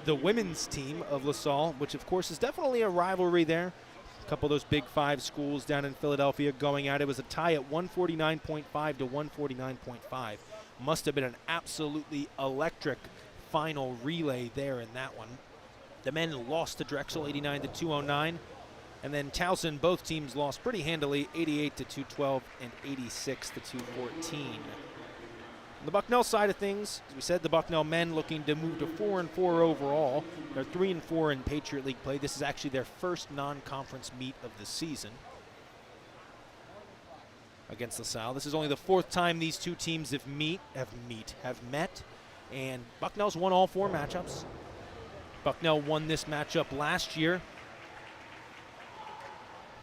the women's team of LaSalle, which of course is definitely a rivalry there. A couple of those Big Five schools down in Philadelphia going at it. It was a tie at 149.5 to 149.5. Must have been an absolutely electric final relay there in that one. The men lost to Drexel 89-209. And then Towson, both teams lost pretty handily, 88-212 and 86-214. On the Bucknell side of things, as we said, the Bucknell men looking to move to 4-4 overall. They're 3-4 in Patriot League play. This is actually their first non-conference meet of the season against LaSalle. This is only the 4th time these two teams have met, and Bucknell's won all 4 matchups. Bucknell won this matchup last year.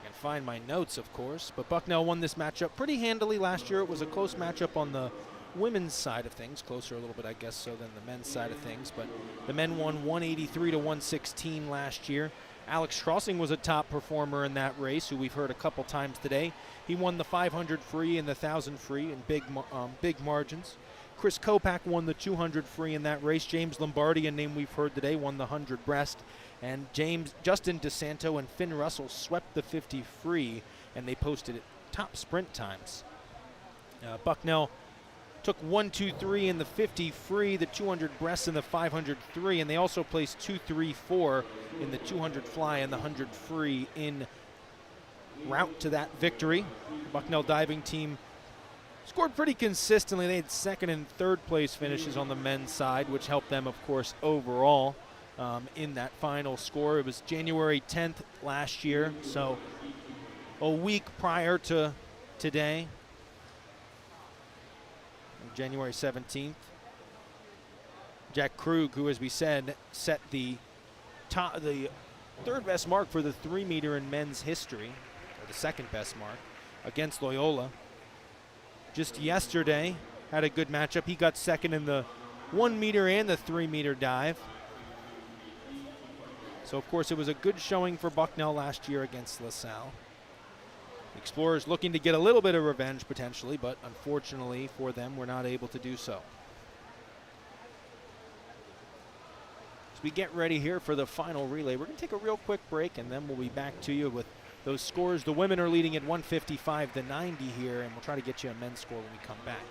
I can find my notes, of course, but Bucknell won this matchup pretty handily last year. It was a close matchup on the women's side of things, closer a little bit, I guess, so than the men's side of things, but the men won 183-116 last year. Alex Crossing was a top performer in that race, who we've heard a couple times today. He won the 500 free and the 1,000 free in big margins. Chris Kopak won the 200 free in that race. James Lombardi, a name we've heard today, won the 100 breast. And Justin DeSanto and Finn Russell swept the 50 free, and they posted top sprint times. Bucknell took 1, 2, 3 in the 50 free, the 200 breast, and the 500 3, and they also placed 2, 3, 4 in the 200 fly and the 100 free in route to that victory. The Bucknell diving team scored pretty consistently. They had second and third place finishes on the men's side, which helped them, of course, overall in that final score. It was January 10th last year, so a week prior to today, January 17th. Jack Krug, who, as we said, set the third best mark for the 3 meter in men's history, or the second best mark, against Loyola. Just yesterday, had a good matchup. He got second in the 1 meter and the 3 meter dive. So, of course, it was a good showing for Bucknell last year against LaSalle. Explorers looking to get a little bit of revenge potentially, but unfortunately for them, we're not able to do so. As we get ready here for the final relay, we're going to take a real quick break, and then we'll be back to you with those scores. The women are leading at 155 to 90 here, and we'll try to get you a men's score when we come back.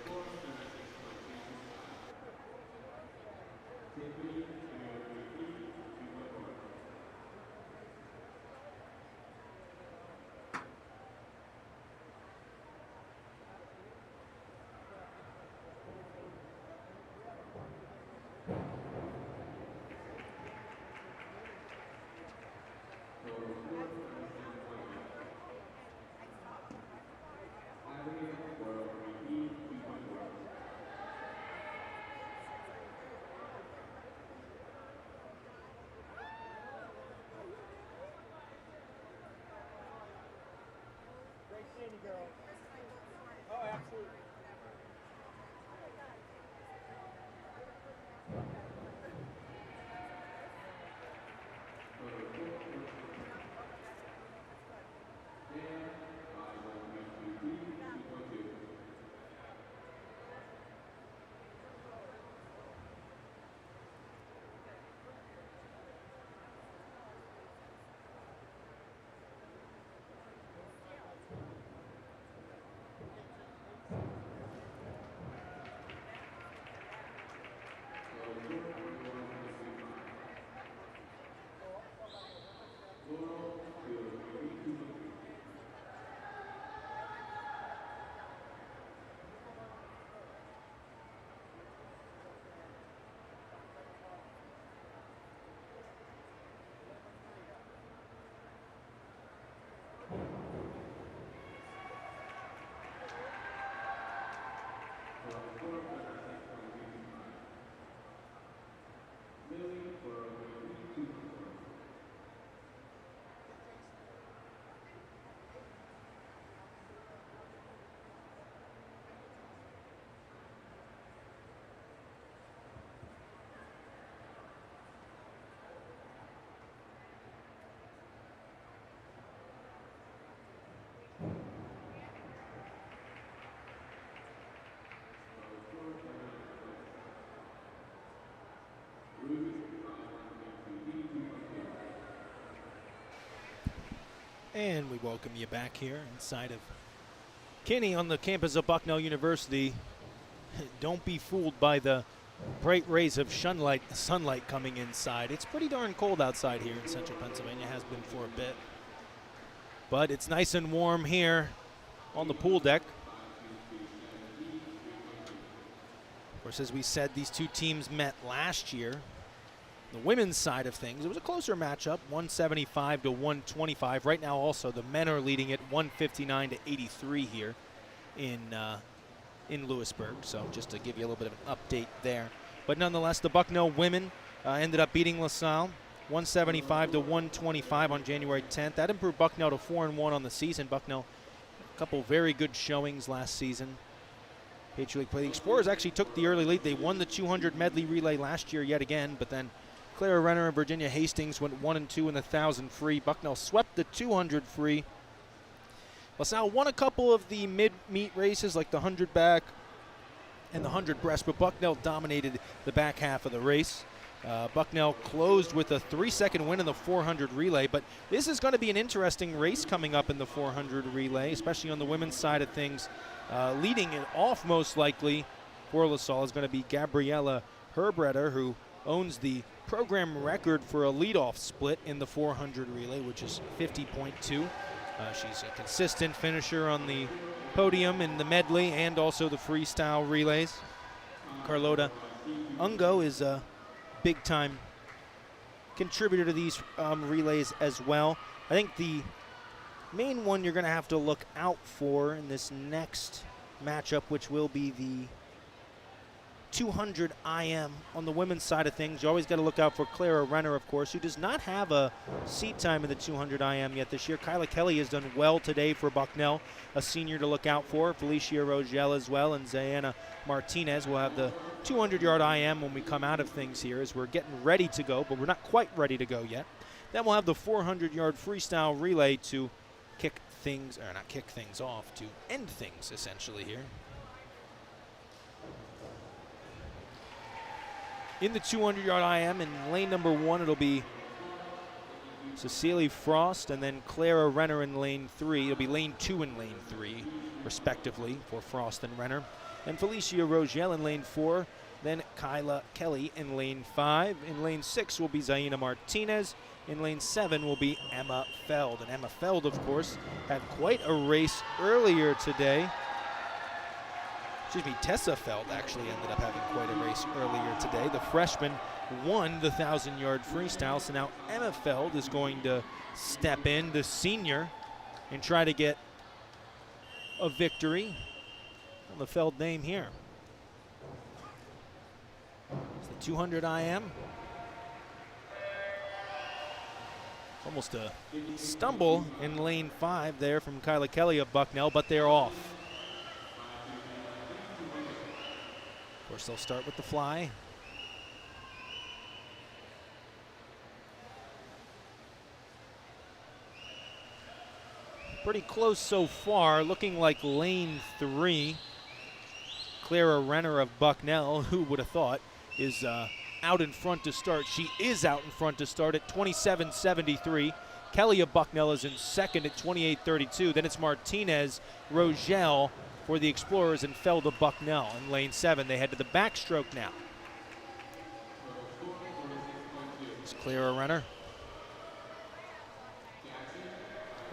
And we welcome you back here inside of Kinney on the campus of Bucknell University. Don't be fooled by the bright rays of sunlight coming inside. It's pretty darn cold outside here in central Pennsylvania, has been for a bit. But it's nice and warm here on the pool deck. Of course, as we said, these two teams met last year. The women's side of things, it was a closer matchup, 175 to 125. Right now also the men are leading at 159 to 83 here in Lewisburg. So just to give you a little bit of an update there. But nonetheless, the Bucknell women ended up beating LaSalle 175 to 125 on January 10th. That improved Bucknell to 4-1 on the season. Bucknell, a couple very good showings last season. Patriot League play. The Explorers actually took the early lead. They won the 200 medley relay last year yet again, but then Clara Renner and Virginia Hastings went 1 and 2 in the 1,000 free. Bucknell swept the 200 free. LaSalle won a couple of the mid-meet races like the 100 back and the 100 breast, but Bucknell dominated the back half of the race. Bucknell closed with a 3-second win in the 400 relay, but this is going to be an interesting race coming up in the 400 relay, especially on the women's side of things. Leading it off most likely for LaSalle is going to be Gabriella Herbretter, who owns the program record for a leadoff split in the 400 relay, which is 50.2. She's a consistent finisher on the podium in the medley and also the freestyle relays. Carlota Ungo is a big-time contributor to these relays as well. I think the main one you're going to have to look out for in this next matchup, which will be the 200 IM on the women's side of things. You always got to look out for Clara Renner, of course, who does not have a seat time in the 200 IM yet this year. Kyla Kelly has done well today for Bucknell, a senior to look out for. Felicia Rogel as well, and Zayana Martinez will have the 200-yard IM when we come out of things here, as we're getting ready to go, but we're not quite ready to go yet. Then we'll have the 400-yard freestyle relay to kick things, or not kick things off, to end things essentially here. In the 200-yard IM, in lane number 1, it'll be Cecilie Frost and then Clara Renner in lane 3. It'll be lane 2 and lane 3, respectively, for Frost and Renner. And Felicia Rogel in lane 4, then Kyla Kelly in lane 5. In lane 6 will be Zaina Martinez. In lane 7 will be Emma Feld. And Emma Feld, of course, had quite a race earlier today. Tessa Feld actually ended up having quite a race earlier today. The freshman won the 1,000-yard freestyle, so now Emma Feld is going to step in, the senior, and try to get a victory on the Feld name here. It's the 200 IM. Almost a stumble in lane 5 there from Kyla Kelly of Bucknell, but they're off. Of course, they'll start with the fly. Pretty close so far, looking like lane 3. Clara Renner of Bucknell, who would have thought, is out in front to start. She is out in front to start at 27.73. Kelly of Bucknell is in second at 28.32. Then it's Martinez, Rogel for the Explorers, and Feld of Bucknell in lane 7. They head to the backstroke now. It's Clara Renner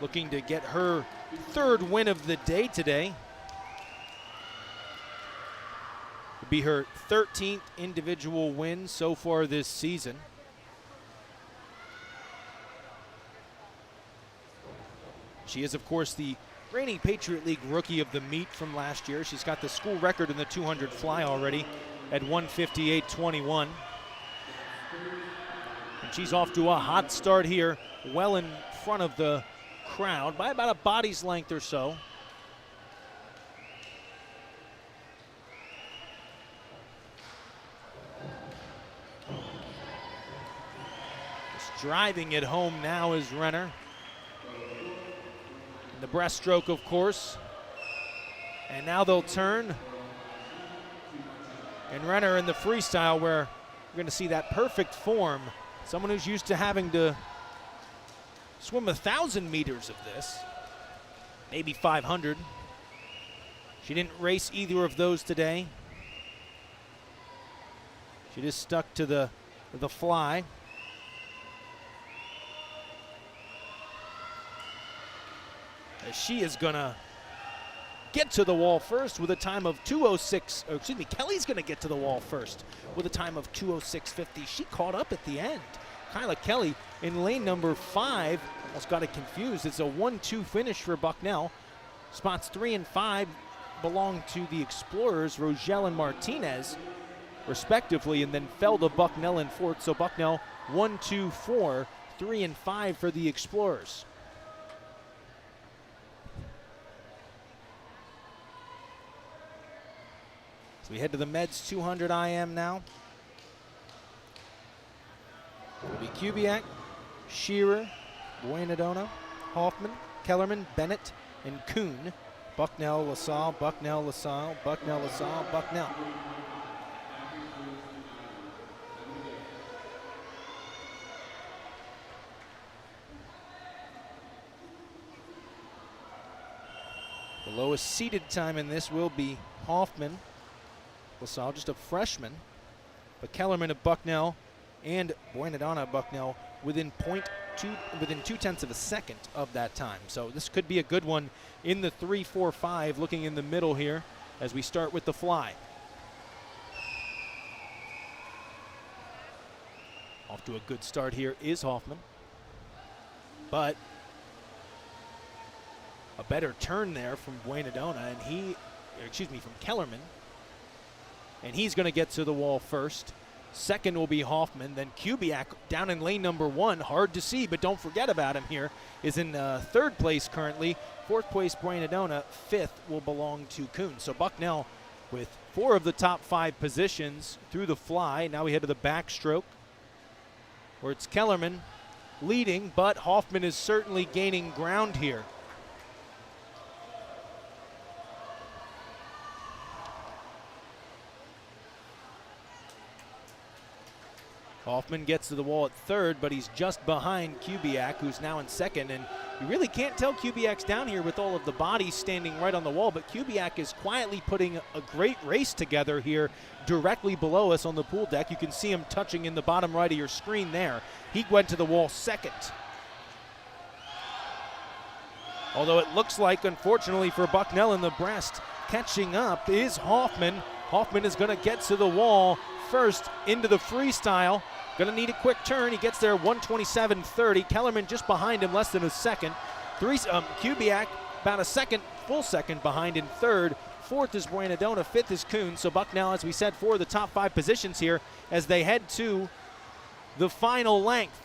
looking to get her 3rd win of the day today. It'll be her 13th individual win so far this season. She is, of course, the reigning Patriot League Rookie of the Meet from last year. She's got the school record in the 200 fly already at 158.21. And she's off to a hot start here, well in front of the crowd by about a body's length or so. Just driving it home now is Renner. The breaststroke, of course. And now they'll turn. And Renner in the freestyle, where we're going to see that perfect form. Someone who's used to having to swim 1,000 meters of this, maybe 500. She didn't race either of those today. She just stuck to the fly. As she is gonna get to the wall first with a time of 2:06. Kelly's gonna get to the wall first with a time of 2:06.50. She caught up at the end. Kyla Kelly in lane number 5 almost got it confused. It's a 1-2 finish for Bucknell. Spots 3 and 5 belong to the Explorers, Rogel and Martinez, respectively, and then Feld of Bucknell in 4th. So Bucknell 1, 2, 4, 3 and 5 for the Explorers. So we head to the Meds 200 IM now. It'll be Kubiak, Shearer, Buenadona, Hoffman, Kellerman, Bennett, and Kuhn. Bucknell, LaSalle, Bucknell, LaSalle, Bucknell, LaSalle, Bucknell. The lowest seeded time in this will be Hoffman. LaSalle, just a freshman. But Kellerman of Bucknell and Buenadona of Bucknell within within 0.2 of a second of that time. So this could be a good one in the 3-4-5, looking in the middle here as we start with the fly. Off to a good start here is Hoffman, but a better turn there from Buenadona, and from Kellerman, and he's going to get to the wall first. Second will be Hoffman, then Kubiak down in lane number 1. Hard to see, but don't forget about him here. Is in third place currently. Fourth place Buenadona. Fifth will belong to Kuhn. So Bucknell with 4 of the top 5 positions through the fly. Now we head to the backstroke, where it's Kellerman leading, but Hoffman is certainly gaining ground here. Hoffman gets to the wall at third, but he's just behind Kubiak, who's now in second. And you really can't tell Kubiak's down here with all of the bodies standing right on the wall, but Kubiak is quietly putting a great race together here directly below us on the pool deck. You can see him touching in the bottom right of your screen there. He went to the wall second. Although it looks like, unfortunately for Bucknell in the breast, catching up is Hoffman. Hoffman is going to get to the wall first into the freestyle. Going to need a quick turn. He gets there 1:27.30. Kellerman just behind him, less than a second. Kubiak about a full second behind in third. Fourth is Buenadona. Fifth is Kuhn. So Bucknell, as we said, 4 of the top 5 positions here as they head to the final length.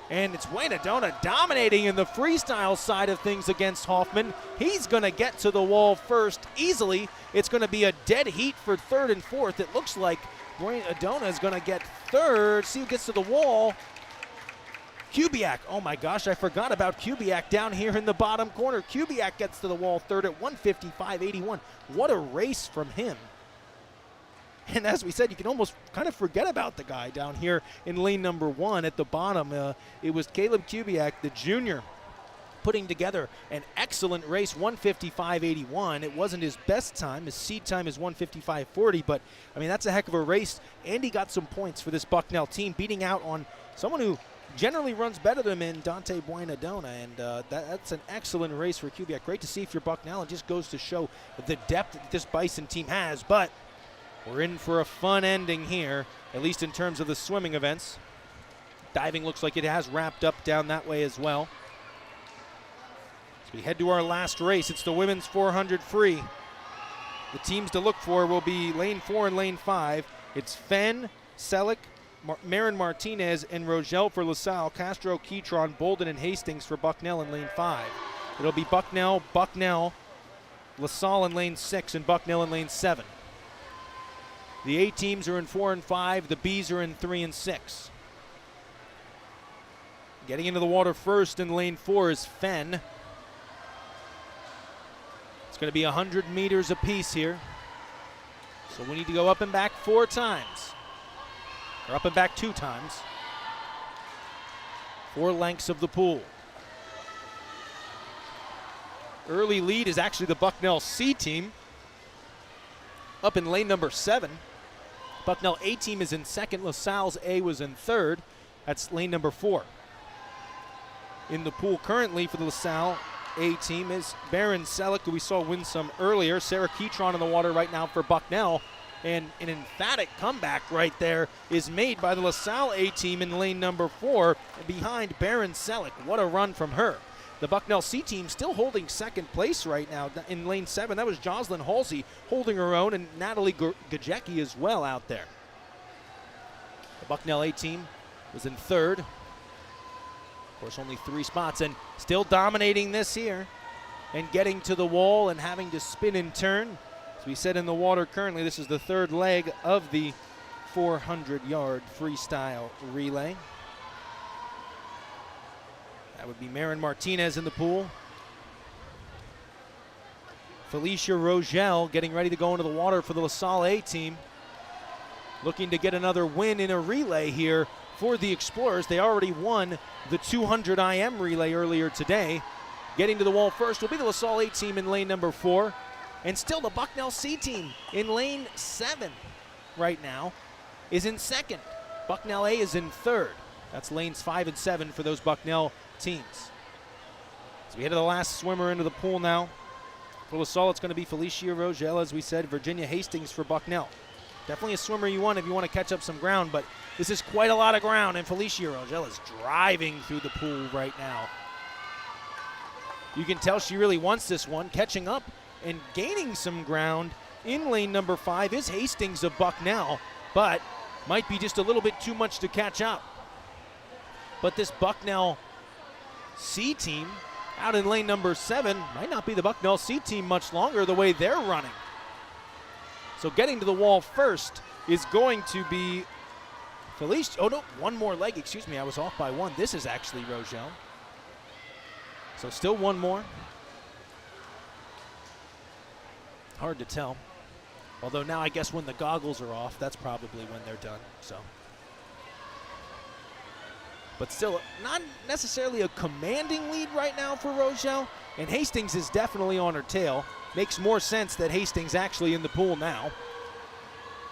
And it's Buenadona dominating in the freestyle side of things against Hoffman. He's going to get to the wall first easily. It's going to be a dead heat for third and fourth. It looks like Buenadona is going to get third. See who gets to the wall. Kubiak. Oh my gosh, I forgot about Kubiak down here in the bottom corner. Kubiak gets to the wall third at 1:55.81. What a race from him. And as we said, you can almost kind of forget about the guy down here in lane number 1 at the bottom. It was Caleb Kubiak, the junior, putting together an excellent race, 1:55.81. It wasn't his best time. His seed time is 1:55.40, but, I mean, that's a heck of a race. And he got some points for this Bucknell team, beating out on someone who generally runs better than him in Dante Buenadona, and that's an excellent race for Kubiak. Great to see for Bucknell. It just goes to show the depth that this Bison team has, but we're in for a fun ending here, at least in terms of the swimming events. Diving looks like it has wrapped up down that way as well. As we head to our last race, it's the women's 400 free. The teams to look for will be lane 4 and lane 5. It's Fenn, Selleck, Marin Martinez, and Rogel for LaSalle, Castro, Keytron, Bolden, and Hastings for Bucknell in lane 5. It'll be Bucknell, LaSalle in lane 6, and Bucknell in lane 7. The A teams are in 4 and 5. The Bs are in 3 and 6. Getting into the water first in lane 4 is Fenn. It's going to be 100 meters apiece here. So we need to go up and back 4 times. Or up and back 2 times. 4 lengths of the pool. Early lead is actually the Bucknell C team, up in lane number 7. Bucknell A team is in second. LaSalle's A was in third. That's lane number 4. In the pool currently for the LaSalle A team is Baron Selleck, who we saw win some earlier. Sarah Keytron in the water right now for Bucknell. And an emphatic comeback right there is made by the LaSalle A team in lane number 4 behind Baron Selleck. What a run from her. The Bucknell C team still holding second place right now in lane 7. That was Jocelyn Halsey holding her own, and Natalie Gajecki as well out there. The Bucknell A team was in third. Of course, only 3 spots, and still dominating this here and getting to the wall and having to spin and turn. As we said in the water currently, this is the 3rd leg of the 400-yard freestyle relay. That would be Marin Martinez in the pool. Felicia Rogel getting ready to go into the water for the LaSalle A team. Looking to get another win in a relay here for the Explorers. They already won the 200 IM relay earlier today. Getting to the wall first will be the LaSalle A team in lane number 4. And still the Bucknell C team in lane 7 right now is in second. Bucknell A is in third. That's lanes 5 and 7 for those Bucknell teams. So we head to the last swimmer into the pool now. For LaSalle, it's going to be Felicia Rogel, as we said. Virginia Hastings for Bucknell. Definitely a swimmer you want if you want to catch up some ground, but this is quite a lot of ground, and Felicia Rogel is driving through the pool right now. You can tell she really wants this one. Catching up and gaining some ground in lane number 5 is Hastings of Bucknell, but might be just a little bit too much to catch up. But this Bucknell C team out in lane number 7 might not be the Bucknell C team much longer the way they're running. So getting to the wall first is going to be Felicia. Oh no, one more leg, excuse me, I was off by one. This is actually Rogel. So still one more. Hard to tell. Although now I guess when the goggles are off, that's probably when they're done. So, but still not necessarily a commanding lead right now for Rogel. And Hastings is definitely on her tail. Makes more sense that Hastings actually in the pool now.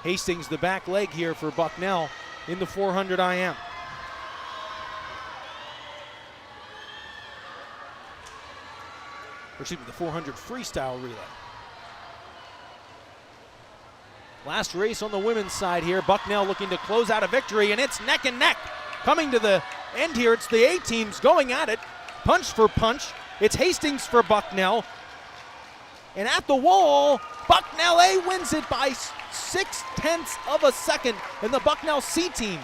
Hastings the back leg here for Bucknell in the 400 IM. Or excuse me, the 400 freestyle relay. Last race on the women's side here. Bucknell looking to close out a victory, and it's neck and neck. Coming to the end here, it's the A teams going at it, punch for punch. It's Hastings for Bucknell. And at the wall, Bucknell A wins it by 0.6 of a second, and the Bucknell C team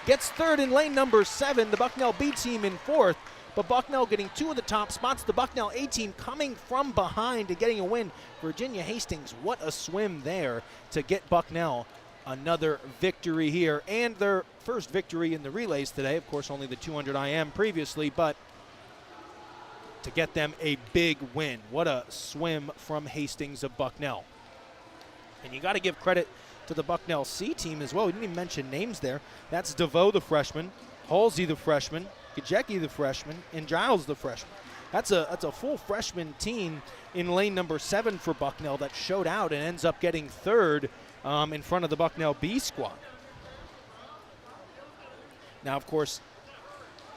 gets third in lane number 7, the Bucknell B team in fourth. But Bucknell getting 2 of the top spots. The Bucknell A team coming from behind and getting a win. Virginia Hastings, what a swim there to get Bucknell another victory here. And their first victory in the relays today. Of course, only the 200 IM previously, but to get them a big win. What a swim from Hastings of Bucknell. And you got to give credit to the Bucknell C team as well. We didn't even mention names there. That's DeVoe, the freshman, Halsey, the freshman, Gajecki, the freshman, and Giles, the freshman. That's a full freshman team in lane number 7 for Bucknell that showed out and ends up getting third in front of the Bucknell B squad. Now, of course,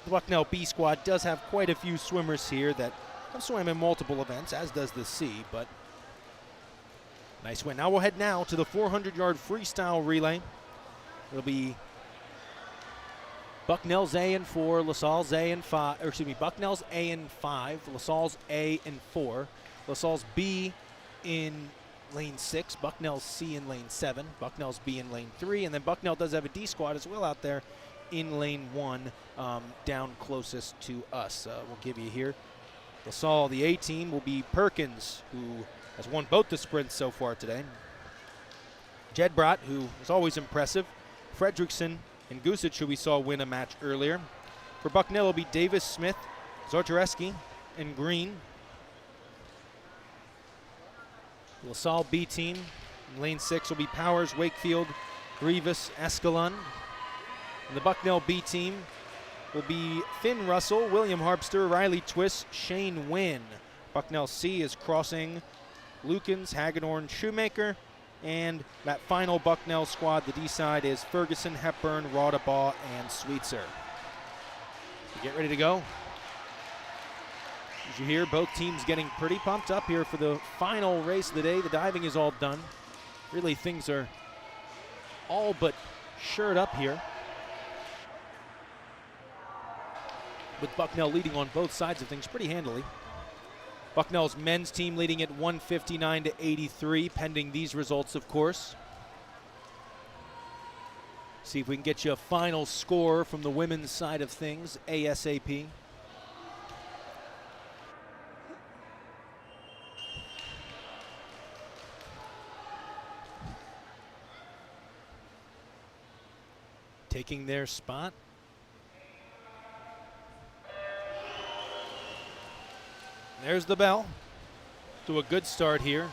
the Bucknell B squad does have quite a few swimmers here that have swam in multiple events, as does the C, but nice win. Now we'll head now to the 400-yard freestyle relay. It'll be Bucknell's A in 4, LaSalle's A in 5, or excuse me, Bucknell's A in 5, LaSalle's A in 4, LaSalle's B in lane 6, Bucknell's C in lane 7, Bucknell's B in lane 3, and then Bucknell does have a D squad as well out there in lane 1, down closest to us. We'll give you here. LaSalle, the A team, will be Perkins, who has won both the sprints so far today. Jedbrot, who is always impressive. Fredrickson and Gusic, who we saw win a match earlier. For Bucknell, will be Davis, Smith, Zortareski, and Green. LaSalle B team, in lane 6 will be Powers, Wakefield, Rivas, Escalon. And the Bucknell B team will be Finn Russell, William Harpster, Riley Twist, Shane Wynn. Bucknell C is crossing Lukens, Hagedorn, Shoemaker. And that final Bucknell squad, the D side, is Ferguson, Hepburn, Raudabaugh, and Sweetser. Get ready to go. As you hear, both teams getting pretty pumped up here for the final race of the day. The diving is all done. Really, things are all but shored up here, with Bucknell leading on both sides of things pretty handily. Bucknell's men's team leading at 159 to 83, pending these results, of course. See if we can get you a final score from the women's side of things, ASAP. Taking their spot. There's the bell. To a good start here.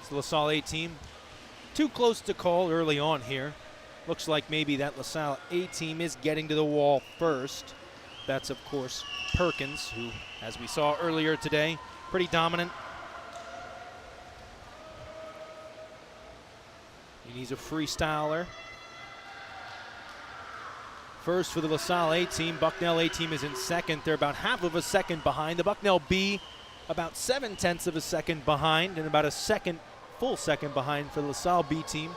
It's the LaSalle A team. Too close to call early on here. Looks like maybe that LaSalle A team is getting to the wall first. That's, of course, Perkins, who, as we saw earlier today, pretty dominant. He's a freestyler. first for the LaSalle A team. Bucknell A team is in second. They're about half of a second behind. The Bucknell B about 7/10 of a second behind, and about a full second behind for the LaSalle B team,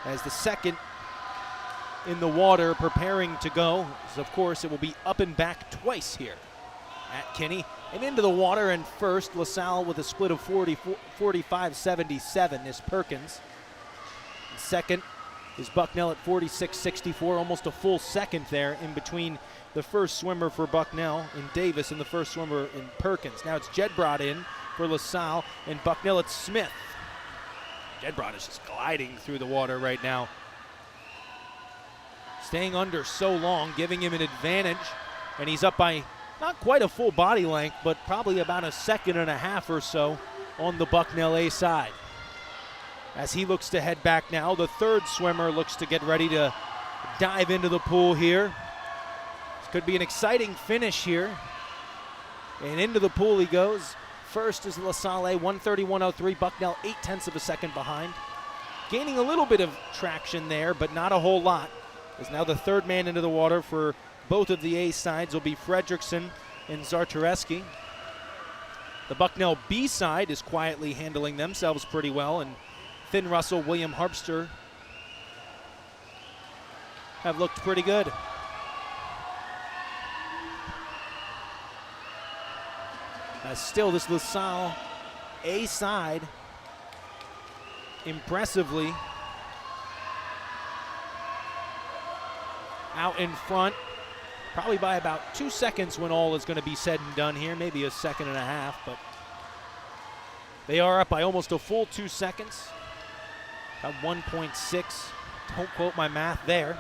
as the second in the water preparing to go. So of course it will be up and back twice here at Kinney. And into the water, and first LaSalle with a split of 45-77 is Perkins. And second is Bucknell at 46-64, almost a full second there in between the first swimmer for Bucknell in Davis and the first swimmer in Perkins. Now it's Jedbrod in for LaSalle, and Bucknell at Smith. Jedbrod is just gliding through the water right now, staying under so long, giving him an advantage, and he's up by not quite a full body length, but probably about a second and a half or so on the Bucknell A side. As he looks to head back now, the third swimmer looks to get ready to dive into the pool here. This could be an exciting finish here. And into the pool he goes. First is LaSalle A, 130-103. Bucknell 0.8 of a second behind. Gaining a little bit of traction there, but not a whole lot. As now the third man into the water for both of the A sides will be Fredrickson and Zartareski. The Bucknell B side is quietly handling themselves pretty well, and Finn Russell, William Harpster have looked pretty good. Still, this LaSalle A side impressively out in front, probably by about 2 seconds when all is going to be said and done here, maybe a second and a half, but they are up by almost a full 2 seconds. About 1.6, don't quote my math there.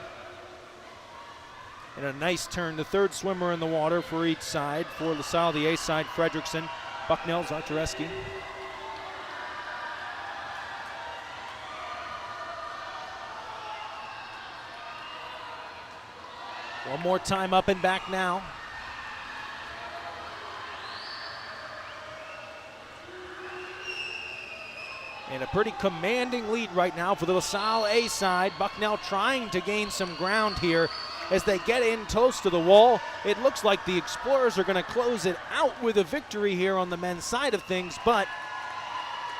And a nice turn, the third swimmer in the water for each side. For LaSalle, the A side, Fredrickson, Bucknell, Zartareski. One more time up and back now. And a pretty commanding lead right now for the LaSalle A side. Bucknell trying to gain some ground here as they get in close to the wall. It looks like the Explorers are going to close it out with a victory here on the men's side of things, but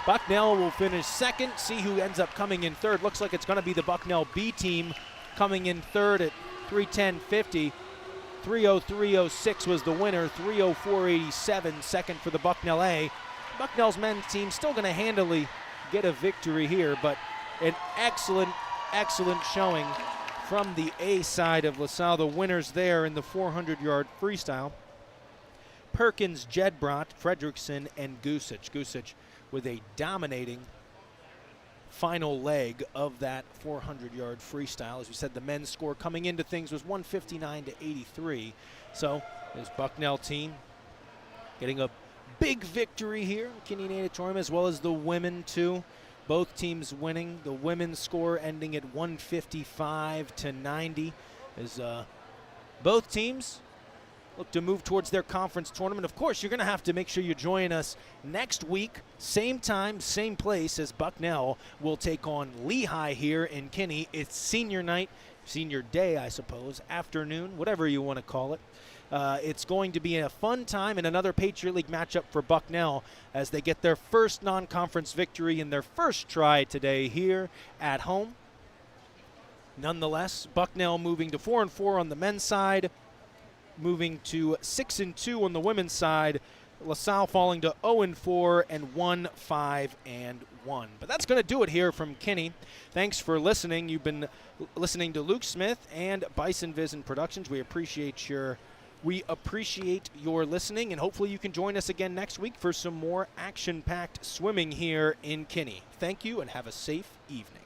Bucknell will finish second. See who ends up coming in third. Looks like it's going to be the Bucknell B team coming in third at 3:10.50. 3:03.06 was the winner. 3:04.87 second for the Bucknell A. Bucknell's men's team still going to handily get a victory here, but an excellent showing from the A side of LaSalle. The winners there in the 400-yard freestyle: Perkins, Jedbrod, Fredrickson, and Gusic. Gusic with a dominating final leg of that 400-yard freestyle. As we said, the men's score coming into things was 159-83. So this Bucknell team getting a big victory here in Kinney Natatorium, as well as the women too. Both teams winning. The women's score ending at 155-90 as both teams look to move towards their conference tournament. Of course, you're going to have to make sure you join us next week, same time, same place, as Bucknell will take on Lehigh here in Kinney. It's senior night, senior day, I suppose, afternoon, whatever you want to call it. It's going to be a fun time and another Patriot League matchup for Bucknell as they get their first non-conference victory in their first try today here at home. Nonetheless, Bucknell moving to 4-4 on the men's side, moving to 6-2 on the women's side. LaSalle falling to 0-4 and 1-5-1. But that's going to do it here from Kinney. Thanks for listening. You've been listening to Luke Smith and Bison Vision Productions. We appreciate your listening, and hopefully you can join us again next week for some more action-packed swimming here in Kinney. Thank you, and have a safe evening.